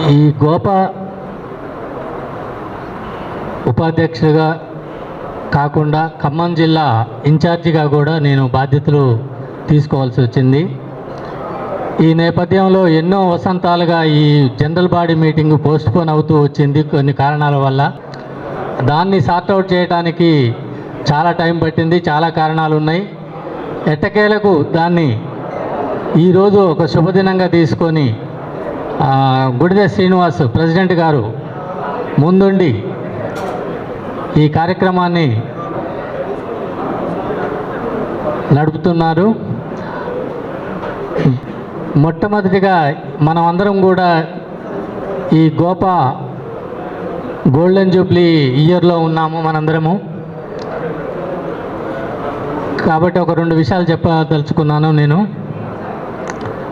ఈ గోపా ఉపాధ్యక్షుడిగా కాకుండా ఖమ్మం జిల్లా ఇన్ఛార్జిగా కూడా నేను బాధ్యతలు తీసుకోవాల్సి వచ్చింది. ఈ నేపథ్యంలో ఎన్నో వసంతాలుగా ఈ జనరల్ బాడీ మీటింగ్ పోస్ట్పోన్ అవుతూ వచ్చింది కొన్ని కారణాల వల్ల. దాన్ని సార్ట్అవుట్ చేయడానికి చాలా టైం పట్టింది, చాలా కారణాలు ఉన్నాయి. ఎట్టకేలకు దాన్ని ఈరోజు ఒక శుభదినంగా తీసుకొని గుడిదె శ్రీనివాస్ ప్రెసిడెంట్ గారు ముందుండి ఈ కార్యక్రమాన్ని నడుపుతున్నారు. మొట్టమొదటిగా మనం అందరం కూడా ఈ గోపా గోల్డెన్ జూబ్లీ ఇయర్లో ఉన్నాము మనందరము. కాబట్టి ఒక 2 విషయాలు చెప్పదలుచుకున్నాను నేను.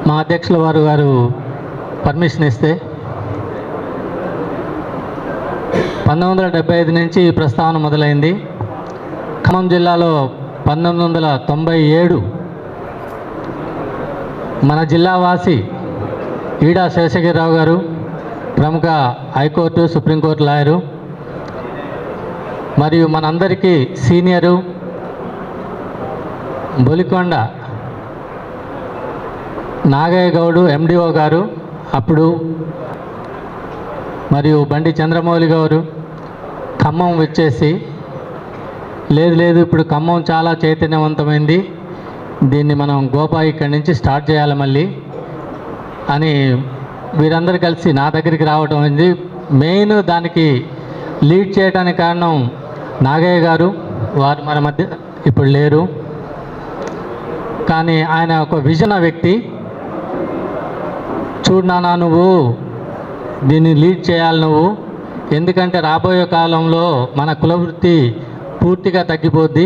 మా అధ్యక్షుల వారు పర్మిషన్ ఇస్తే 1975 నుంచి ఈ ప్రస్తావన మొదలైంది. ఖమ్మం జిల్లాలో 1997 మన జిల్లావాసి ఈడా శేషగిరిరావు గారు, ప్రముఖ హైకోర్టు సుప్రీంకోర్టు లాయరు, మరియు మనందరికీ సీనియరు బొలికొండ నాగయ్య గౌడు ఎండిఓ గారు అప్పుడు, మరియు బండి చంద్రమౌళి గారు ఖమ్మం వచ్చేసి లేదు ఇప్పుడు ఖమ్మం చాలా చైతన్యవంతమైంది, దీన్ని మనం గోపా ఇక్కడి నుంచి స్టార్ట్ చేయాలి మళ్ళీ అని వీరందరూ కలిసి నా దగ్గరికి రావడం అయింది. మెయిన్ దానికి లీడ్ చేయడానికి కారణం నాగయ్య గారు. వారు మన మధ్య ఇప్పుడు లేరు, కానీ ఆయన ఒక విజన వ్యక్తి. చూడు నాన్న, నువ్వు దీన్ని లీడ్ చేయాలి నువ్వు, ఎందుకంటే రాబోయే కాలంలో మన కులవృత్తి పూర్తిగా తగ్గిపోద్ది.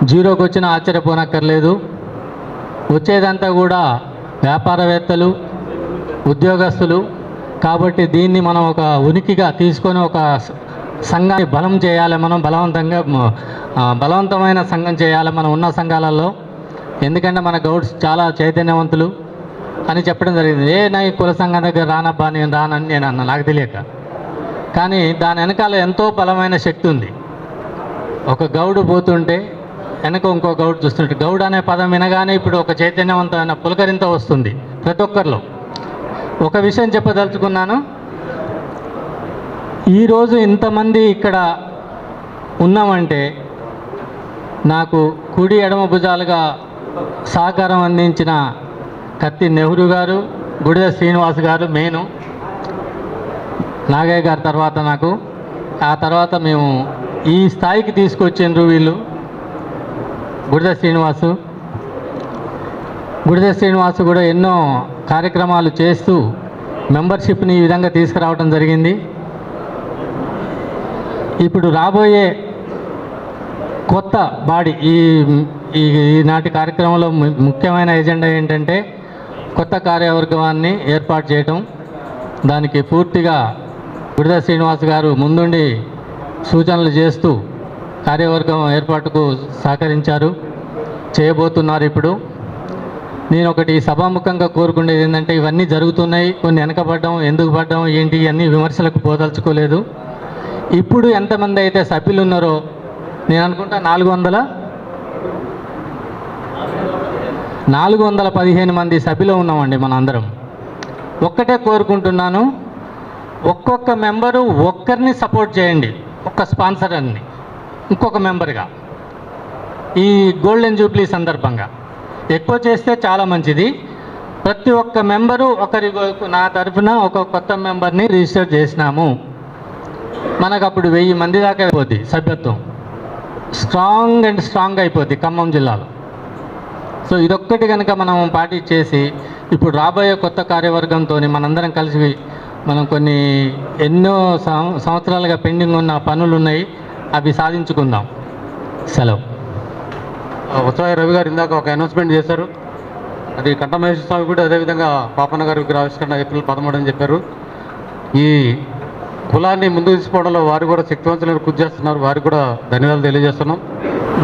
జీరోకి వచ్చినా ఆశ్చర్యపోనక్కర్లేదు. వచ్చేదంతా కూడా వ్యాపారవేత్తలు, ఉద్యోగస్తులు. కాబట్టి దీన్ని మనం ఒక ఉనికిగా తీసుకొని ఒక సంఘాన్ని బలం చేయాలి, మనం బలవంతమైన సంఘం చేయాలి మనం ఉన్న సంఘాలలో. ఎందుకంటే మన గౌడ్స్ చాలా చైతన్యవంతులు అని చెప్పడం జరిగింది. నా కుల సంఘం దగ్గర రానబ్బా, నేను రానని నేను అన్న, నాకు తెలియక. కానీ దాని వెనకాల ఎంతో బలమైన శక్తి ఉంది. ఒక గౌడు పోతుంటే వెనక ఇంకో గౌడు చూస్తుంటే, గౌడు అనే పదం వినగానే ఇప్పుడు ఒక చైతన్యవంతమైన పులకరింత వస్తుంది ప్రతి ఒక్కరిలో. ఒక విషయం చెప్పదలుచుకున్నాను. ఈరోజు ఇంతమంది ఇక్కడ ఉన్నామంటే నాకు కుడి ఎడమ భుజాలుగా సహకారం అందించిన కత్తి నెహ్రూ గారు, గుడిదె శ్రీనివాస్ గారు మెయిను, నాగయ్య గారి తర్వాత నాకు, ఆ తర్వాత మేము ఈ స్థాయికి తీసుకొచ్చిండ్రు వీళ్ళు. గుడిదె శ్రీనివాసు కూడా ఎన్నో కార్యక్రమాలు చేస్తూ మెంబర్షిప్ని ఈ విధంగా తీసుకురావడం జరిగింది. ఇప్పుడు రాబోయే కొత్త బాడీ ఈనాటి కార్యక్రమంలో ముఖ్యమైన ఎజెండా ఏంటంటే కొత్త కార్యవర్గాన్ని ఏర్పాటు చేయటం. దానికి పూర్తిగా గుడిదె శ్రీనివాస్ గారు ముందుండి సూచనలు చేస్తూ కార్యవర్గం ఏర్పాటుకు సహకరించారు, చేయబోతున్నారు. ఇప్పుడు నేను ఒకటి సభాముఖంగా కోరుకునేది ఏంటంటే, ఇవన్నీ జరుగుతున్నాయి, కొన్ని వెనకబడ్డం, ఎందుకు పడ్డం ఏంటి అన్నీ విమర్శలకు పోదలుచుకోలేదు. ఇప్పుడు ఎంతమంది అయితే సభ్యులు ఉన్నారో నేను అనుకుంటా 415 మంది సభ్యులు ఉన్నామండి మన అందరం. ఒక్కటే కోరుకుంటున్నాను, ఒక్కొక్క మెంబరు ఒక్కరిని సపోర్ట్ చేయండి, ఒక్క స్పాన్సర్ అని ఇంకొక మెంబర్గా ఈ గోల్డెన్ జూబ్లీ సందర్భంగా. ఎక్కువ చేస్తే చాలా మంచిది. ప్రతి ఒక్క మెంబరు నా తరఫున ఒక కొత్త మెంబర్ని రిజిస్టర్ చేసినాము. మనకు అప్పుడు 1000 మంది దాకా అయిపోద్ది సభ్యత్వం. స్ట్రాంగ్ అయిపోద్ది ఖమ్మం జిల్లాలో. సో ఇదొక్కటి కనుక మనం పాటించేసి ఇప్పుడు రాబోయే కొత్త కార్యవర్గంతో మనందరం కలిసి మనం కొన్ని ఎన్నో సంవత్సరాలుగా పెండింగ్ ఉన్న పనులు ఉన్నాయి, అవి సాధించుకుందాం. సెలవు. ఉత్సాహ రవి గారు ఇందాక ఒక అనౌన్స్మెంట్ చేశారు. అది కంఠమహేశ్వర స్వామి కూడా అదేవిధంగా పాపన్న గారి విగ్రహావిష్కరణ ఏప్రిల్ 13 అని చెప్పారు. ఈ కులాన్ని ముందుకు తీసుకోవడంలో వారు కూడా శక్తివంతులను కృషి చేస్తున్నారు. వారికి కూడా ధన్యవాదాలు తెలియజేస్తున్నాం.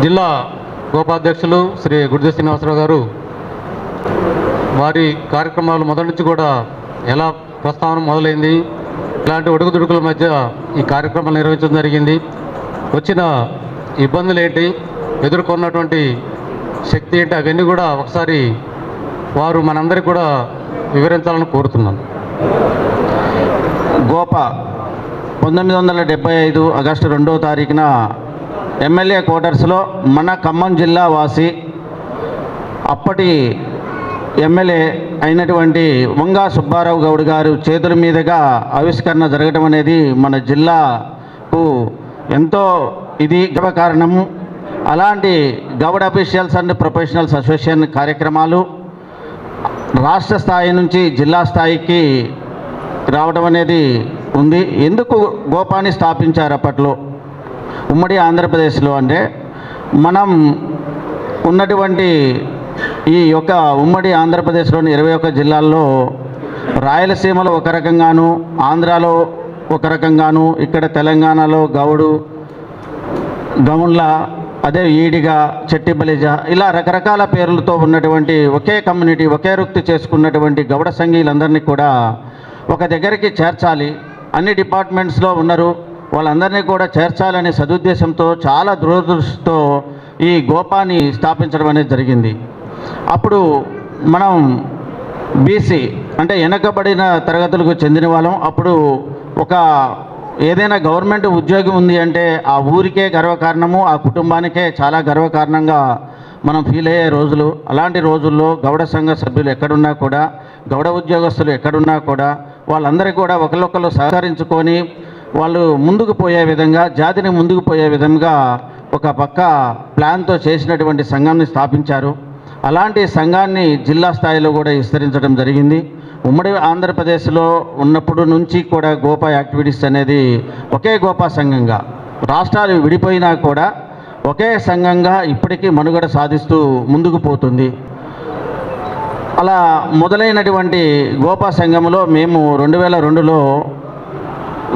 జిల్లా గోపాధ్యక్షులు శ్రీ గుడిదె శ్రీనివాసరావు గారు వారి కార్యక్రమాలు మొదటి నుంచి కూడా ఎలా ప్రస్తావన మొదలైంది. ఇలాంటి ఒడుగుదుడుకుల మధ్య ఈ కార్యక్రమాలు నిర్వహించడం జరిగింది. వచ్చిన ఇబ్బందులు ఏంటి, ఎదుర్కొన్నటువంటి శక్తి ఏంటి, అవన్నీ కూడా ఒకసారి వారు మనందరికీ కూడా వివరించాలని కోరుతున్నాను. గోప 1975 ఆగస్టు 2వ తారీఖున ఎమ్మెల్యే క్వార్టర్స్లో మన ఖమ్మం జిల్లా వాసి అప్పటి ఎమ్మెల్యే అయినటువంటి వంగా సుబ్బారావు గౌడ్ గారు చేతుల మీదుగా ఆవిష్కరణ జరగడం అనేది మన జిల్లాకు ఎంతో ఇది గర్వకారణము. అలాంటి Goud officials and professionals association కార్యక్రమాలు రాష్ట్ర స్థాయి నుంచి జిల్లా స్థాయికి రావడం అనేది ఉంది. ఎందుకు గోపాని స్థాపించారు అప్పట్లో ఉమ్మడి ఆంధ్రప్రదేశ్లో అంటే, మనం ఉన్నటువంటి ఈ యొక్క ఉమ్మడి ఆంధ్రప్రదేశ్లోని 21 జిల్లాల్లో రాయలసీమలో ఒక రకంగాను, ఆంధ్రాలో ఒక రకంగాను, ఇక్కడ తెలంగాణలో గౌండ్ల, అదే ఈడిగ, చెట్టి బలిజ, ఇలా రకరకాల పేర్లతో ఉన్నటువంటి ఒకే కమ్యూనిటీ, ఒకే వృత్తి చేసుకున్నటువంటి గౌడ సంఘీయులందరినీ కూడా ఒక దగ్గరికి చేర్చాలి. అన్ని డిపార్ట్మెంట్స్లో ఉన్నారు, వాళ్ళందరినీ కూడా చేర్చాలనే సదుద్దేశంతో చాలా దూరదృష్టితో ఈ గోపాని స్థాపించడం అనేది జరిగింది. అప్పుడు మనం బీసీ అంటే వెనకబడిన తరగతులకు చెందిన వాళ్ళం. అప్పుడు ఒక ఏదైనా గవర్నమెంట్ ఉద్యోగం ఉంది అంటే ఆ ఊరికే గర్వకారణము, ఆ కుటుంబానికే చాలా గర్వకారణంగా మనం ఫీల్ అయ్యే రోజులు. అలాంటి రోజుల్లో గౌడ సంఘ సభ్యులు ఎక్కడున్నా కూడా, గౌడ ఉద్యోగస్తులు ఎక్కడున్నా కూడా వాళ్ళందరికీ కూడా ఒకరికొకరు సహకరించుకొని వాళ్ళు ముందుకు పోయే విధంగా, జాతిని ముందుకు పోయే విధంగా ఒక పక్క ప్లాన్తో చేసినటువంటి సంఘాన్ని స్థాపించారు. అలాంటి సంఘాన్ని జిల్లా స్థాయిలో కూడా విస్తరించడం జరిగింది. ఉమ్మడి ఆంధ్రప్రదేశ్లో ఉన్నప్పుడు నుంచి కూడా గోపా యాక్టివిటీస్ అనేది ఒకే గోపా సంఘంగా, రాష్ట్రాలు విడిపోయినా కూడా ఒకే సంఘంగా ఇప్పటికీ మనుగడ సాధిస్తూ ముందుకు పోతుంది. అలా మొదలైనటువంటి గోపా సంఘంలో మేము 2002లో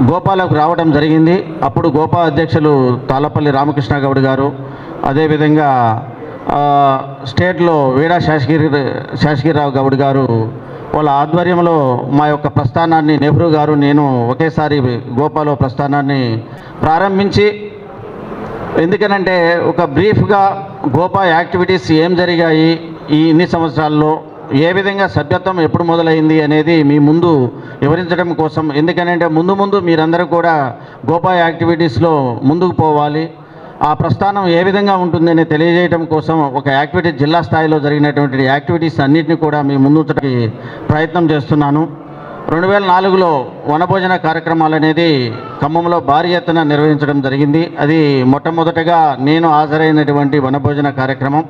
గోపాలకు రావడం జరిగింది. అప్పుడు గోపా అధ్యక్షులు తాళ్ళపల్లి రామకృష్ణ గౌడ్ గారు, అదేవిధంగా స్టేట్లో వీడా శాసగిరిరావు గౌడ్ గారు వాళ్ళ ఆధ్వర్యంలో మా యొక్క ప్రస్థానాన్ని నెహ్రూ గారు నేను ఒకేసారి గోపాలో ప్రస్థానాన్ని ప్రారంభించి, ఎందుకనంటే ఒక బ్రీఫ్గా గోపా యాక్టివిటీస్ ఏం జరిగాయి ఈ ఇన్ని సంవత్సరాల్లో, ఏ విధంగా సభ్యత్వం ఎప్పుడు మొదలైంది అనేది మీ ముందు వివరించడం కోసం. ఎందుకనంటే ముందు మీరందరూ కూడా గోపా యాక్టివిటీస్లో ముందుకు పోవాలి, ఆ ప్రస్థానం ఏ విధంగా ఉంటుందని తెలియజేయడం కోసం ఒక యాక్టివిటీ జిల్లా స్థాయిలో జరిగినటువంటి యాక్టివిటీస్ అన్నింటినీ కూడా మీ ముందుకి ప్రయత్నం చేస్తున్నాను. 2004లో వనభోజన కార్యక్రమాలు అనేది ఖమ్మంలో భారీ ఎత్తున నిర్వహించడం జరిగింది. అది మొట్టమొదటగా నేను హాజరైనటువంటి వనభోజన కార్యక్రమం.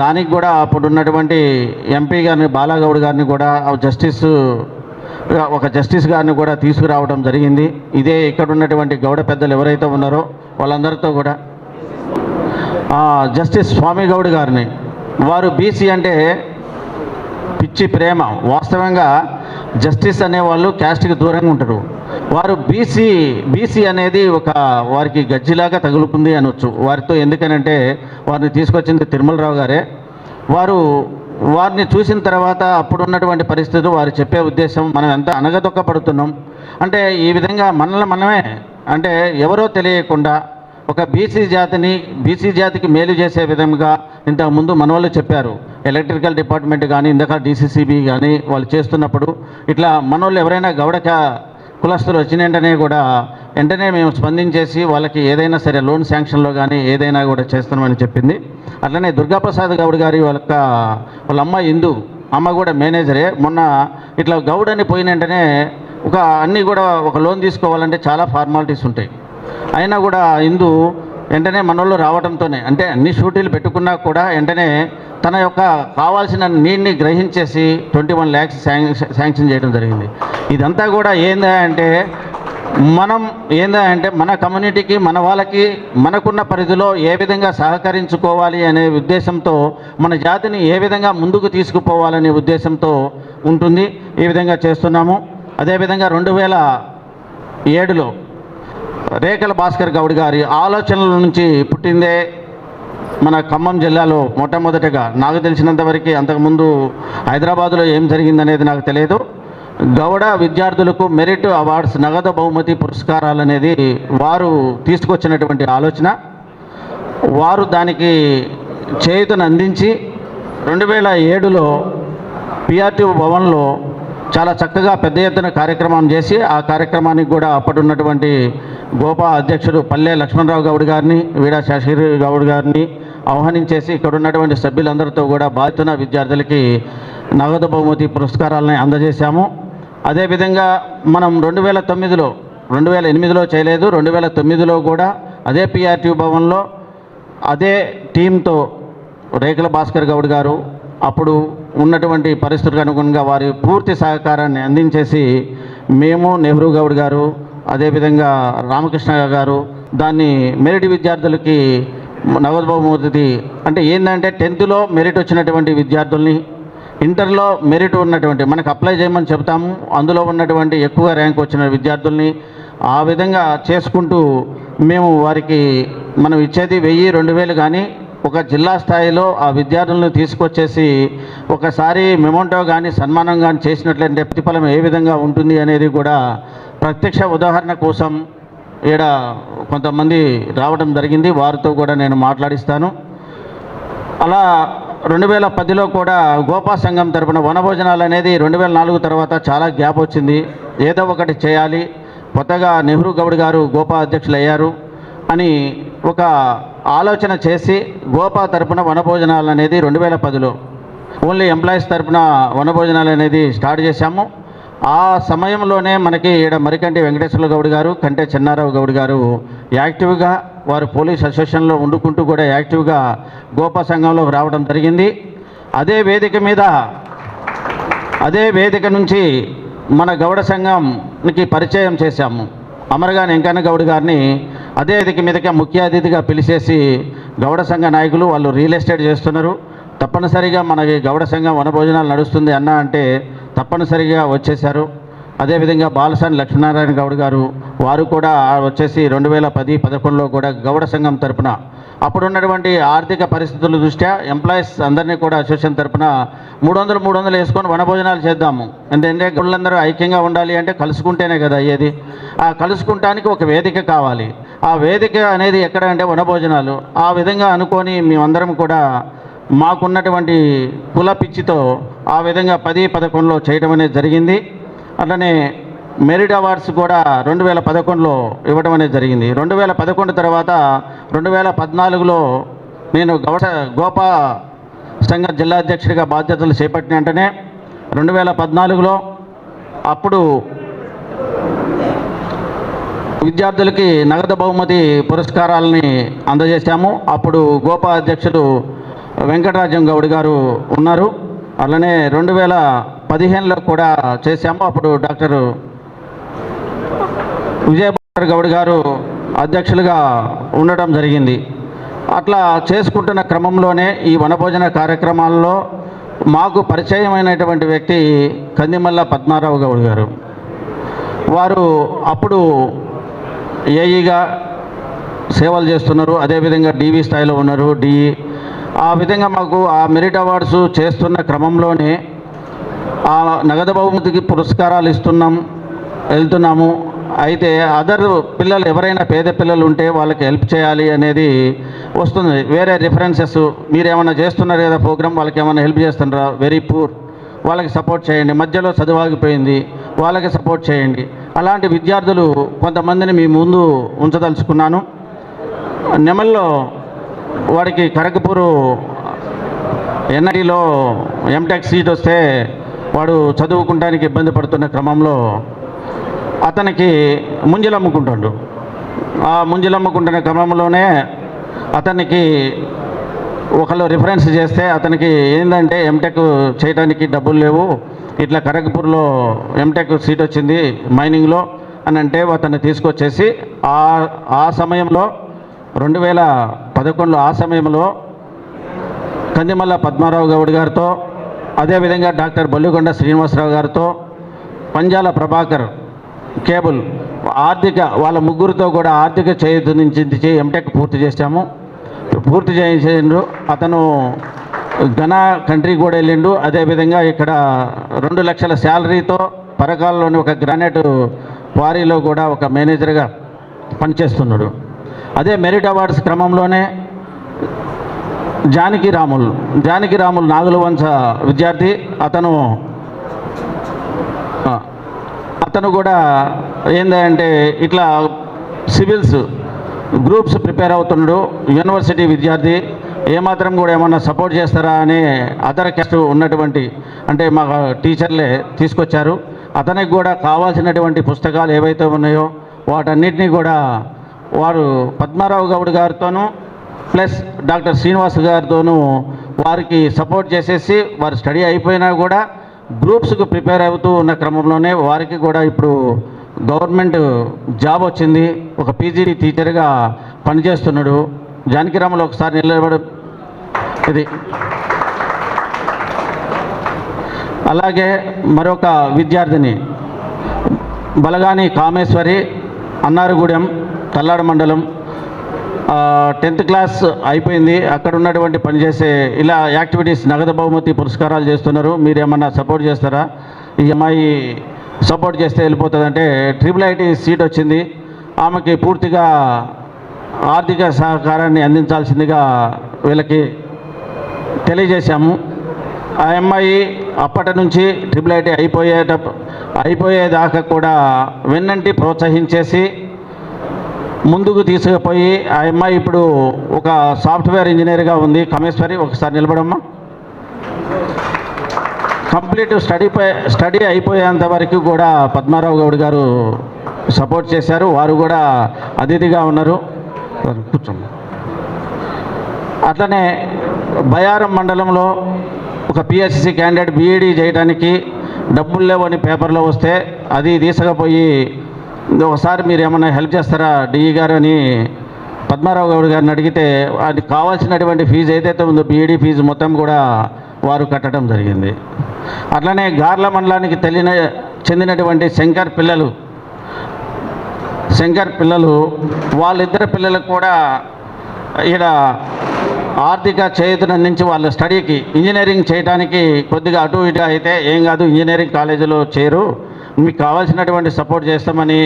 దానికి కూడా అప్పుడున్నటువంటి ఎంపీ గారిని, బాలాగౌడ్ గారిని కూడా ఒక జస్టిస్ గారిని కూడా తీసుకురావడం జరిగింది. ఇదే ఇక్కడ ఉన్నటువంటి గౌడ పెద్దలు ఎవరైతే ఉన్నారో వాళ్ళందరితో కూడా జస్టిస్ స్వామి గౌడ్ గారిని, వారు బీసీ అంటే పిచ్చి ప్రేమ. వాస్తవంగా జస్టిస్ అనేవాళ్ళు క్యాస్ట్కి దూరంగా ఉంటారు. వారు బీసీ అనేది ఒక వారికి గజ్జిలాగా తగులుకుంది అనొచ్చు వారితో. ఎందుకనంటే వారిని తీసుకొచ్చింది తిరుమలరావు గారే. వారిని చూసిన తర్వాత అప్పుడున్నటువంటి పరిస్థితులు వారు చెప్పే ఉద్దేశం, మనం ఎంత అనగదొక్కపడుతున్నాం అంటే ఈ విధంగా మనమే అంటే ఎవరో తెలియకుండా ఒక బీసీ జాతికి మేలు చేసే విధంగా ఇంతకుముందు మనవాళ్ళు చెప్పారు. ఎలక్ట్రికల్ డిపార్ట్మెంట్ కానీ, ఇందాక డీసీసీబీ కానీ వాళ్ళు చేస్తున్నప్పుడు ఇట్లా మనోళ్ళు ఎవరైనా గౌడ కులస్తులు వచ్చిన వెంటనే మేము స్పందించేసి వాళ్ళకి ఏదైనా సరే లోన్ శాంక్షన్లో కానీ ఏదైనా కూడా చేస్తున్నామని చెప్పింది. అట్లనే దుర్గాప్రసాద్ గౌడ్ గారి వాళ్ళ అమ్మ హిందూ, అమ్మ కూడా మేనేజరే. మొన్న ఇట్లా గౌడ్ అని పోయిన వెంటనే అన్నీ కూడా ఒక లోన్ తీసుకోవాలంటే చాలా ఫార్మాలిటీస్ ఉంటాయి. అయినా కూడా హిందూ వెంటనే మనోళ్ళు రావడంతోనే, అంటే అన్ని షూటీలు పెట్టుకున్నా కూడా వెంటనే తన యొక్క కావాల్సిన నీడ్ని గ్రహించేసి 21 lakhs శాంక్షన్ చేయడం జరిగింది. ఇదంతా కూడా ఏందంటే మన కమ్యూనిటీకి, మన వాళ్ళకి మనకున్న పరిధిలో ఏ విధంగా సహకరించుకోవాలి అనే ఉద్దేశంతో, మన జాతిని ఏ విధంగా ముందుకు తీసుకుపోవాలనే ఉద్దేశంతో ఉంటుంది. ఈ విధంగా చేస్తున్నాము. అదేవిధంగా 2007లో రేఖల భాస్కర్ గౌడ్ గారి ఆలోచనల నుంచి పుట్టిందే మన ఖమ్మం జిల్లాలో మొట్టమొదటిగా. నాకు తెలిసినంతవరకు అంతకుముందు హైదరాబాదులో ఏం జరిగిందనేది నాకు తెలియదు. గౌడ విద్యార్థులకు మెరిట్ అవార్డ్స్ నగదు బహుమతి పురస్కారాలు అనేది వారు తీసుకొచ్చినటువంటి ఆలోచన. వారు దానికి చేయూతను అందించి 2007లో పిఆర్టీ భవన్లో చాలా చక్కగా పెద్ద ఎత్తున కార్యక్రమం చేసి ఆ కార్యక్రమానికి కూడా అప్పుడున్నటువంటి గోపా అధ్యక్షుడు పల్లె లక్ష్మణరావు గౌడ్ గారిని, వీడా శశిరి గౌడ్ గారిని ఆహ్వానించేసి ఇక్కడ ఉన్నటువంటి సభ్యులందరితో కూడా బాధితున్న విద్యార్థులకి నగదు బహుమతి పురస్కారాలని అందజేశాము. అదేవిధంగా మనం 2008లో చేయలేదు, 2009లో కూడా అదే పిఆర్టీ భవన్లో అదే టీంతో రేకుల భాస్కర్ గౌడ్ గారు అప్పుడు ఉన్నటువంటి పరిస్థితులకు అనుగుణంగా వారి పూర్తి సహకారాన్ని అందించేసి మేము, నెహ్రూ గౌడ్ గారు, అదేవిధంగా రామకృష్ణ గారు దాన్ని మెరిట్ విద్యార్థులకి నగదు బహుమతి అంటే ఏంటంటే 10th మెరిట్ వచ్చినటువంటి విద్యార్థుల్ని, ఇంటర్లో మెరిట్ ఉన్నటువంటి మనకు అప్లై చేయమని చెప్తాము, అందులో ఉన్నటువంటి ఎక్కువ ర్యాంక్ వచ్చిన విద్యార్థుల్ని ఆ విధంగా చేసుకుంటూ మేము వారికి మనం ఇచ్చేది 1000-2000 కానీ ఒక జిల్లా స్థాయిలో ఆ విద్యార్థులను తీసుకొచ్చేసి ఒకసారి మెమోంటో కానీ సన్మానం కానీ చేసినట్లయితే ప్రతిఫలం ఏ విధంగా ఉంటుంది అనేది కూడా ప్రత్యక్ష ఉదాహరణ కోసం ఈడ కొంతమంది రావడం జరిగింది. వారితో కూడా నేను మాట్లాడిస్తాను. అలా 2010లో కూడా గోపా సంఘం తరపున వనభోజనాలు అనేది 2004 తర్వాత చాలా గ్యాప్ వచ్చింది. ఏదో ఒకటి చేయాలి, కొత్తగా నెహ్రూ గౌడ్ గారు గోపా అధ్యక్షులు అయ్యారు అని ఒక ఆలోచన చేసి గోపా తరపున వనభోజనాలు అనేది 2010లో ఓన్లీ ఎంప్లాయీస్ తరపున వనభోజనాలు అనేది స్టార్ట్ చేశాము. ఆ సమయంలోనే మనకి ఈడ మరికంటి వెంకటేశ్వర గౌడ్ గారు, కంటే చెన్నారావు గౌడ్ గారు యాక్టివ్గా వారు పోలీస్ అసోసియేషన్లో వండుకుంటూ కూడా యాక్టివ్గా గోపా సంఘంలోకి రావడం జరిగింది. అదే వేదిక నుంచి మన గౌడ సంఘంకి పరిచయం చేశాము. అమరగాని వెంకన్న గౌడ్ గారిని అదే వేదిక మీదకి ముఖ్య అతిథిగా పిలిచేసి గౌడ సంఘ నాయకులు వాళ్ళు రియల్ ఎస్టేట్ చేస్తున్నారు, తప్పనిసరిగా మనకి గౌడ సంఘం వనభోజనాలు నడుస్తుంది అన్న అంటే తప్పనిసరిగా వచ్చేశారు. అదేవిధంగా బాలసాని లక్ష్మీనారాయణ గౌడ్ గారు వారు కూడా వచ్చేసి 2010-11లో కూడా గౌడ సంఘం తరపున అప్పుడున్నటువంటి ఆర్థిక పరిస్థితుల దృష్ట్యా ఎంప్లాయీస్ అందరినీ కూడా అసోసియేషన్ తరపున 300 వేసుకొని వనభోజనాలు చేద్దాము. ఎందుకంటే గౌళ్ళందరూ ఐక్యంగా ఉండాలి అంటే కలుసుకుంటేనే కదా అయ్యేది. ఆ కలుసుకుంటానికి ఒక వేదిక కావాలి. ఆ వేదిక అనేది ఎక్కడ అంటే వనభోజనాలు. ఆ విధంగా అనుకొని మేమందరం కూడా మాకున్నటువంటి కుల పిచ్చితో ఆ విధంగా 10-11లో చేయడం అనేది జరిగింది. అట్లనే మెరిట్ అవార్డ్స్ కూడా 2011లో ఇవ్వడం అనేది జరిగింది. 2011 తర్వాత 2014లో నేను గోపా సంఘ జిల్లా అధ్యక్షుడిగా బాధ్యతలు చేపట్టిన వెంటనే 2014లో అప్పుడు విద్యార్థులకి నగదు బహుమతి పురస్కారాలని అందజేశాము. అప్పుడు గోపా అధ్యక్షుడు వెంకటరాజం గౌడ్ గారు ఉన్నారు. అలానే 2015లో కూడా చేశాము. అప్పుడు డాక్టర్ విజయభాస్కర్ గౌడ్ గారు అధ్యక్షులుగా ఉండటం జరిగింది. అట్లా చేసుకుంటున్న క్రమంలోనే ఈ వనభోజన కార్యక్రమాల్లో మాకు పరిచయమైనటువంటి వ్యక్తి కందిమల్ల పద్మారావు గౌడ్ గారు. వారు అప్పుడు ఏఈగా సేవలు చేస్తున్నారు, అదేవిధంగా డివి స్థాయిలో ఉన్నారు, డిఈ. ఆ విధంగా మాకు ఆ మెరిట్ అవార్డ్స్ చేస్తున్న క్రమంలోనే ఆ నగదు బహుమతికి పురస్కారాలు వెళ్తున్నాము. అయితే అదర్ పిల్లలు ఎవరైనా పేద పిల్లలు ఉంటే వాళ్ళకి హెల్ప్ చేయాలి అనేది వస్తుంది. వేరే రిఫరెన్సెస్ మీరు ఏమైనా చేస్తున్నారు కదా ప్రోగ్రామ్, వాళ్ళకి ఏమైనా హెల్ప్ చేస్తున్నారా, వెరీ పూర్ వాళ్ళకి సపోర్ట్ చేయండి, మధ్యలో చదువాగిపోయింది వాళ్ళకి సపోర్ట్ చేయండి. అలాంటి విద్యార్థులు కొంతమందిని మీ ముందు ఉంచదలుచుకున్నాను. నెమల్లో వాడికి కరకపూరు ఎన్ఐటీలో ఎంటెక్ సీట్ వస్తే వాడు చదువుకుంటానికి ఇబ్బంది పడుతున్న క్రమంలో అతనికి ముంజలమ్ముకుంటాడు. ఆ ముంజలమ్ముకుంటున్న క్రమంలోనే అతనికి ఒకళ్ళు రిఫరెన్స్ చేస్తే అతనికి ఏంటంటే ఎంటెక్ చేయడానికి డబ్బులు లేవు, ఇట్లా కరకపూర్లో ఎంటెక్ సీట్ వచ్చింది మైనింగ్లో అని అంటే అతన్ని తీసుకొచ్చేసి ఆ సమయంలో 2011లో ఆ సమయంలో కందిమల్ల పద్మారావు గౌడ్ గారితో, అదేవిధంగా డాక్టర్ బొల్లిగొండ శ్రీనివాసరావు గారితో, పంజాల ప్రభాకర్ కేబుల్ వాళ్ళ ముగ్గురితో కూడా ఆర్థిక చేయూతనిచ్చి ఎంటెక్ పూర్తి చేశాము. పూర్తి చేసిండు. అతను ఘనా కంట్రీ కూడా వెళ్ళిండు. అదేవిధంగా ఇక్కడ 2 లక్షల శాలరీతో పరకాలలోని ఒక గ్రానైట్ క్వారీలో కూడా ఒక మేనేజర్గా పనిచేస్తున్నాడు. అదే మెరిట్ అవార్డ్స్ క్రమంలోనే జానకి రాములు నాగులవంచ విద్యార్థి. అతను కూడా ఏంటంటే ఇట్లా సివిల్స్ గ్రూప్స్ ప్రిపేర్ అవుతున్నాడు, యూనివర్సిటీ విద్యార్థి. ఏమాత్రం కూడా ఏమన్నా సపోర్ట్ చేస్తారా అని అదర్ క్యాస్ట్ ఉన్నటువంటి అంటే మా టీచర్లే తీసుకొచ్చారు. అతనికి కూడా కావాల్సినటువంటి పుస్తకాలు ఏవైతే ఉన్నాయో వాటన్నిటినీ కూడా వారు పద్మారావు గౌడ్ గారితోనూ ప్లస్ డాక్టర్ శ్రీనివాస్ గారితోనూ వారికి సపోర్ట్ చేసేసి వారు స్టడీ అయిపోయినా కూడా గ్రూప్స్కు ప్రిపేర్ అవుతూ ఉన్న క్రమంలోనే వారికి కూడా ఇప్పుడు గవర్నమెంట్ జాబ్ వచ్చింది. ఒక పీజీడీ టీచర్గా పనిచేస్తున్నాడు. జానకిరాములు ఒకసారి నిలబడు. ఇది అలాగే మరొక విద్యార్థిని బలగాని కామేశ్వరి, అన్నారగూడెం, తల్లాడ మండలం, 10th క్లాస్ అయిపోయింది. అక్కడ ఉన్నటువంటి పనిచేసే ఇలా యాక్టివిటీస్ నగదు బహుమతి పురస్కారాలు చేస్తున్నారు. మీరు ఏమన్నా సపోర్ట్ చేస్తారా? ఈ అమ్మాయి సపోర్ట్ చేస్తే వెళ్ళిపోతుందంటే IIIT సీట్ వచ్చింది. ఆమెకి పూర్తిగా ఆర్థిక సహకారాన్ని అందించాల్సిందిగా వీళ్ళకి తెలియజేశాము. ఆ అమ్మాయి అప్పటి నుంచి IIIT అయిపోయేదాకా కూడా వెన్నంటి ప్రోత్సహించేసి ముందుకు తీసుకుపోయి ఆ అమ్మాయి ఇప్పుడు ఒక సాఫ్ట్వేర్ ఇంజనీర్గా ఉంది. కామేశ్వరి ఒకసారి నిలబడమ్మా. కంప్లీట్ స్టడీ అయిపోయేంత వరకు కూడా పద్మారావు గౌడ్ గారు సపోర్ట్ చేశారు. వారు కూడా అతిథిగా ఉన్నారు. కూర్చోండి. అట్లనే బయారం మండలంలో ఒక పిహెచ్సి క్యాండిడేట్ బీఈడీ చేయడానికి డబ్బులు లేవని పేపర్లో వస్తే అది తీసుకుపోయి ఒకసారి మీరు ఏమైనా హెల్ప్ చేస్తారా డిఈ గారు అని పద్మారావు గౌడ్ గారిని అడిగితే అది కావాల్సినటువంటి ఫీజు ఏదైతే ఉందో బీఈడీ ఫీజు మొత్తం కూడా వారు కట్టడం జరిగింది. అట్లనే గార్ల మండలానికి చెందినటువంటి శంకర్ పిల్లలు వాళ్ళిద్దరు పిల్లలకు కూడా ఇక్కడ ఆర్థిక చేతుల నుంచి వాళ్ళ స్టడీకి ఇంజనీరింగ్ చేయడానికి కొద్దిగా అటు ఇటు అయితే ఏం కాదు, ఇంజనీరింగ్ కాలేజీలో చేరు, మీకు కావాల్సినటువంటి సపోర్ట్ చేస్తామని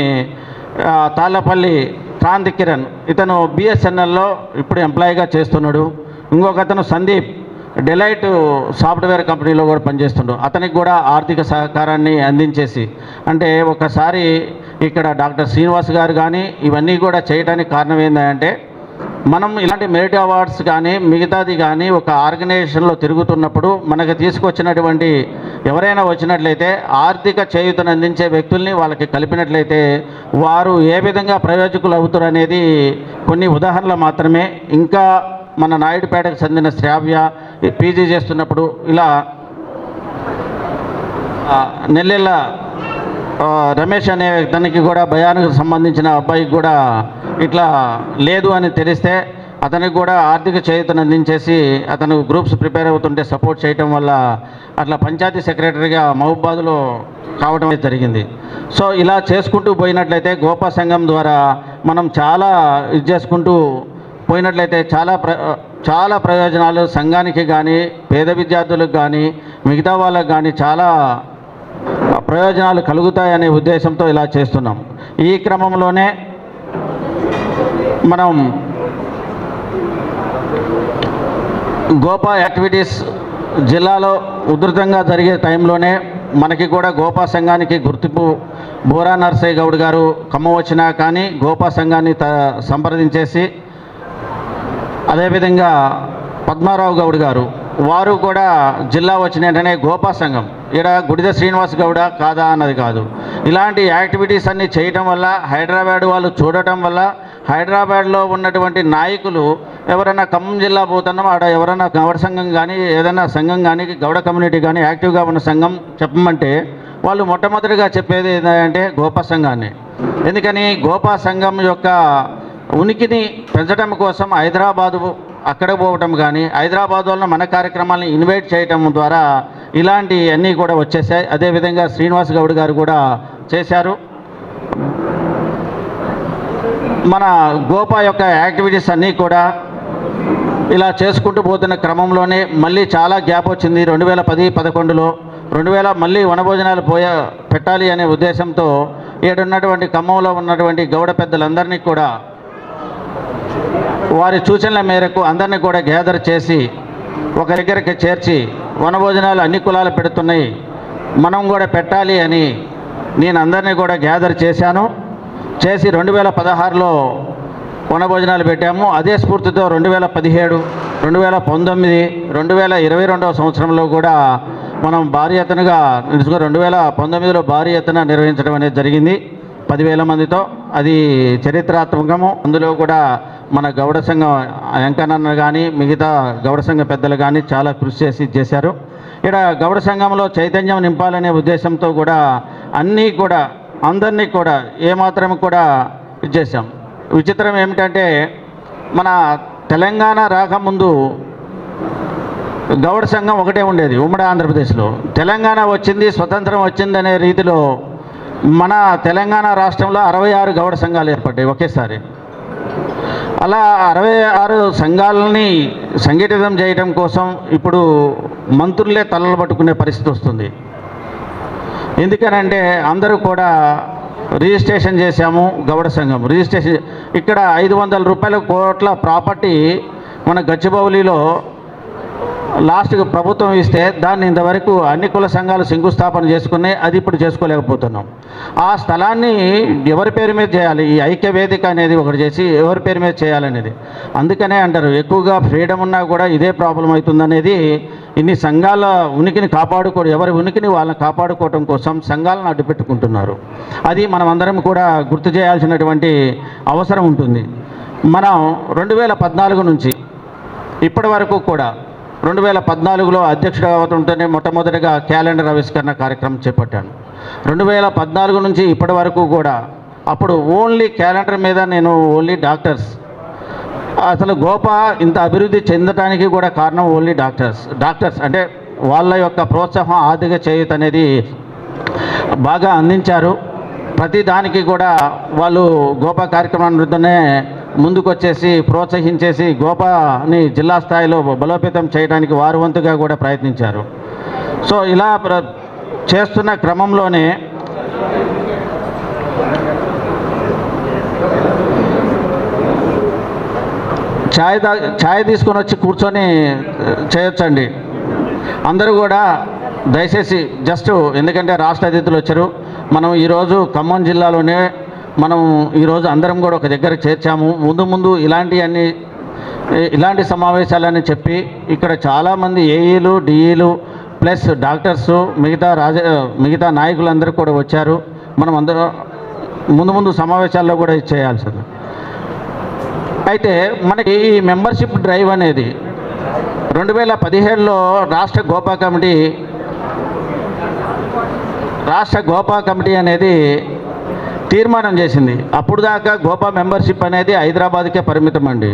తాళ్ళపల్లి క్రాంతి కిరణ్ ఇతను బిఎస్ఎన్ఎల్లో ఇప్పుడు ఎంప్లాయీగా చేస్తున్నాడు. ఇంకొక అతను సందీప్ డెలైట్ సాఫ్ట్వేర్ కంపెనీలో కూడా పనిచేస్తున్నాడు. అతనికి కూడా ఆర్థిక సహకారాన్ని అందించేసి అంటే ఒకసారి ఇక్కడ డాక్టర్ శ్రీనివాస్ గారు కానీ ఇవన్నీ కూడా చేయడానికి కారణం ఏంటంటే మనం ఇలాంటి మెరిట్ అవార్డ్స్ కానీ మిగతాది కానీ ఒక ఆర్గనైజేషన్లో తిరుగుతున్నప్పుడు మనకు తీసుకొచ్చినటువంటి ఎవరైనా వచ్చినట్లయితే ఆర్థిక చేయూతను అందించే వ్యక్తుల్ని వాళ్ళకి కలిపినట్లయితే వారు ఏ విధంగా ప్రయోజకులు అవుతారు అనేది కొన్ని ఉదాహరణలు మాత్రమే. ఇంకా మన నాయుడుపేటకు చెందిన శ్రావ్య పీజీ చేస్తున్నప్పుడు ఇలా నెల్లెళ్ళ రమేష్ అనే తనకి కూడా భయానికి సంబంధించిన అబ్బాయికి కూడా ఇట్లా లేదు అని తెలిస్తే అతనికి కూడా ఆర్థిక చేయూతను అందించేసి అతను గ్రూప్స్ ప్రిపేర్ అవుతుంటే సపోర్ట్ చేయటం వల్ల అట్లా పంచాయతీ సెక్రటరీగా మహబూబాద్లో కావడం జరిగింది. సో ఇలా చేసుకుంటూ పోయినట్లయితే గోపా సంఘం ద్వారా మనం చాలా ఇది చేసుకుంటూ పోయినట్లయితే చాలా ప్రయోజనాలు సంఘానికి కానీ పేద విద్యార్థులకు కానీ మిగతా వాళ్ళకు కానీ చాలా ప్రయోజనాలు కలుగుతాయనే ఉద్దేశంతో ఇలా చేస్తున్నాం. ఈ క్రమంలోనే మనం గోపా యాక్టివిటీస్ జిల్లాలో ఉధృతంగా జరిగే టైంలోనే మనకి కూడా గోపా సంఘానికి గుర్తింపు బోరా నర్సయ్య గౌడ్ గారు ఖమ్మం వచ్చినా కానీ గోపా సంఘాన్ని సంప్రదించేసి అదేవిధంగా పద్మారావు గౌడ్ గారు వారు కూడా జిల్లా వచ్చిన వెంటనే గోపా సంఘం ఇక్కడ గుడిద శ్రీనివాస్ గౌడ కాదా అన్నది కాదు, ఇలాంటి యాక్టివిటీస్ అన్నీ చేయడం వల్ల హైదరాబాద్ వాళ్ళు చూడటం వల్ల హైదరాబాద్లో ఉన్నటువంటి నాయకులు ఎవరైనా ఖమ్మం జిల్లా పోతున్నాం ఆడ ఎవరైనా గౌడ సంఘం కానీ ఏదైనా సంఘం కానీ గౌడ కమ్యూనిటీ కానీ యాక్టివ్గా ఉన్న సంఘం చెప్పమంటే వాళ్ళు మొట్టమొదటిగా చెప్పేది ఏంటంటే గోపా సంఘాన్ని. ఎందుకని గోపా సంఘం యొక్క ఉనికిని పెంచడం కోసం హైదరాబాదు అక్కడ పోవటం కానీ హైదరాబాద్ వల్ల మన కార్యక్రమాలను ఇన్వైట్ చేయటం ద్వారా ఇలాంటి అన్నీ కూడా వచ్చేసాయి. అదేవిధంగా శ్రీనివాస్ గౌడ్ గారు కూడా చేశారు. మన గోపా యొక్క యాక్టివిటీస్ అన్నీ కూడా ఇలా చేసుకుంటూ పోతున్న క్రమంలోనే మళ్ళీ చాలా గ్యాప్ వచ్చింది. 2010-11లో మళ్ళీ వనభోజనాలు పెట్టాలి అనే ఉద్దేశంతో ఏడున్నటువంటి ఖమ్మంలో ఉన్నటువంటి గౌడ పెద్దలందరినీ కూడా వారి సూచనల మేరకు అందరినీ కూడా గ్యాదర్ చేసి ఒక దగ్గరికి చేర్చి వనభోజనాలు అన్ని కులాలు పెడుతున్నాయి, మనం కూడా పెట్టాలి అని నేను అందరినీ కూడా గ్యాదర్ చేశాను. చేసి 2016లో వనభోజనాలు పెట్టాము. అదే స్ఫూర్తితో 2017, 2019, 2022వ సంవత్సరంలో కూడా మనం భారీ ఎత్తునగా 2019లో భారీ ఎత్తున నిర్వహించడం అనేది జరిగింది 10,000 మందితో. అది చరిత్రాత్మకము. అందులో కూడా మన గౌడ సంఘం వెంకన్న కానీ మిగతా గౌడ సంఘ పెద్దలు కానీ చాలా కృషి చేశారు. ఇక్కడ గౌడ సంఘంలో చైతన్యం నింపాలనే ఉద్దేశంతో కూడా అన్నీ కూడా అందరినీ కూడా ఏమాత్రం కూడా ఇచ్చేసాం. విచిత్రం ఏమిటంటే మన తెలంగాణ రాకముందు గౌడ సంఘం ఒకటే ఉండేది ఉమ్మడి ఆంధ్రప్రదేశ్లో. తెలంగాణ వచ్చింది, స్వతంత్రం వచ్చిందనే రీతిలో మన తెలంగాణ రాష్ట్రంలో 66 గౌడ సంఘాలు ఏర్పడ్డాయి ఒకేసారి. అలా 66 సంఘాలని సంఘటితం చేయడం కోసం ఇప్పుడు మంత్రులే తలలు పట్టుకునే పరిస్థితి వస్తుంది. ఎందుకనంటే అందరూ కూడా రిజిస్ట్రేషన్ చేశాము. గౌడ సంఘం రిజిస్ట్రేషన్ ఇక్కడ 500 కోట్ల ప్రాపర్టీ మన గచ్చిబౌలిలో లాస్ట్కి ప్రభుత్వం ఇస్తే దాన్ని ఇంతవరకు అన్ని కుల సంఘాలు శంకుస్థాపన చేసుకున్నాయి. అది ఇప్పుడు చేసుకోలేకపోతున్నాం. ఆ స్థలాన్ని ఎవరి పేరు మీద చేయాలి, ఈ ఐక్య వేదిక అనేది ఒకటి చేసి ఎవరి పేరు మీద చేయాలనేది. అందుకనే అంటారు ఎక్కువగా ఫ్రీడమ్ ఉన్నా కూడా ఇదే ప్రాబ్లం అవుతుందనేది. ఇన్ని సంఘాల ఉనికిని ఎవరి ఉనికిని వాళ్ళని కాపాడుకోవటం కోసం సంఘాలను అడ్డుపెట్టుకుంటున్నారు. అది మనం అందరం కూడా గుర్తు చేయాల్సినటువంటి అవసరం ఉంటుంది. మనం 2014 నుంచి ఇప్పటి వరకు కూడా 2014లో అధ్యక్షుడు అవుతుంటేనే మొట్టమొదటిగా క్యాలెండర్ ఆవిష్కరణ కార్యక్రమం చేపట్టాను. 2014 నుంచి ఇప్పటి వరకు కూడా అప్పుడు ఓన్లీ క్యాలెండర్ మీద నేను ఓన్లీ డాక్టర్స్, అసలు గోపా ఇంత అభివృద్ధి చెందడానికి కూడా కారణం ఓన్లీ డాక్టర్స్ అంటే వాళ్ళ యొక్క ప్రోత్సాహం ఆర్థిక చేయూత అనేది బాగా అందించారు. ప్రతి దానికి కూడా వాళ్ళు గోపా కార్యక్రమాన్ని ముందుకు వచ్చేసి ప్రోత్సహించేసి గోపాని జిల్లా స్థాయిలో బలోపేతం చేయడానికి వారు వంతుగా కూడా ప్రయత్నించారు. సో ఇలా చేస్తున్న క్రమంలోనే ఛాయ్ తీసుకొని వచ్చి కూర్చొని చేయొచ్చండి. అందరూ కూడా దయచేసి జస్ట్ ఎందుకంటే రాష్ట్ర అతిథులు వచ్చారు. మనం ఈరోజు ఖమ్మం జిల్లాలోనే మనం ఈరోజు అందరం కూడా ఒక దగ్గర చేర్చాము. ముందు ఇలాంటి సమావేశాలని చెప్పి ఇక్కడ చాలామంది ఏఈలు, డిఈలు ప్లస్ డాక్టర్సు మిగతా నాయకులందరూ కూడా వచ్చారు. మనం అందరూ ముందు సమావేశాల్లో కూడా చేయాల్సింది. అయితే మనకి ఈ మెంబర్షిప్ డ్రైవ్ అనేది 2017లో రాష్ట్ర గోపా కమిటీ అనేది తీర్మానం చేసింది. అప్పుడు దాకా గోపా మెంబర్షిప్ అనేది హైదరాబాద్కే పరిమితం అండి.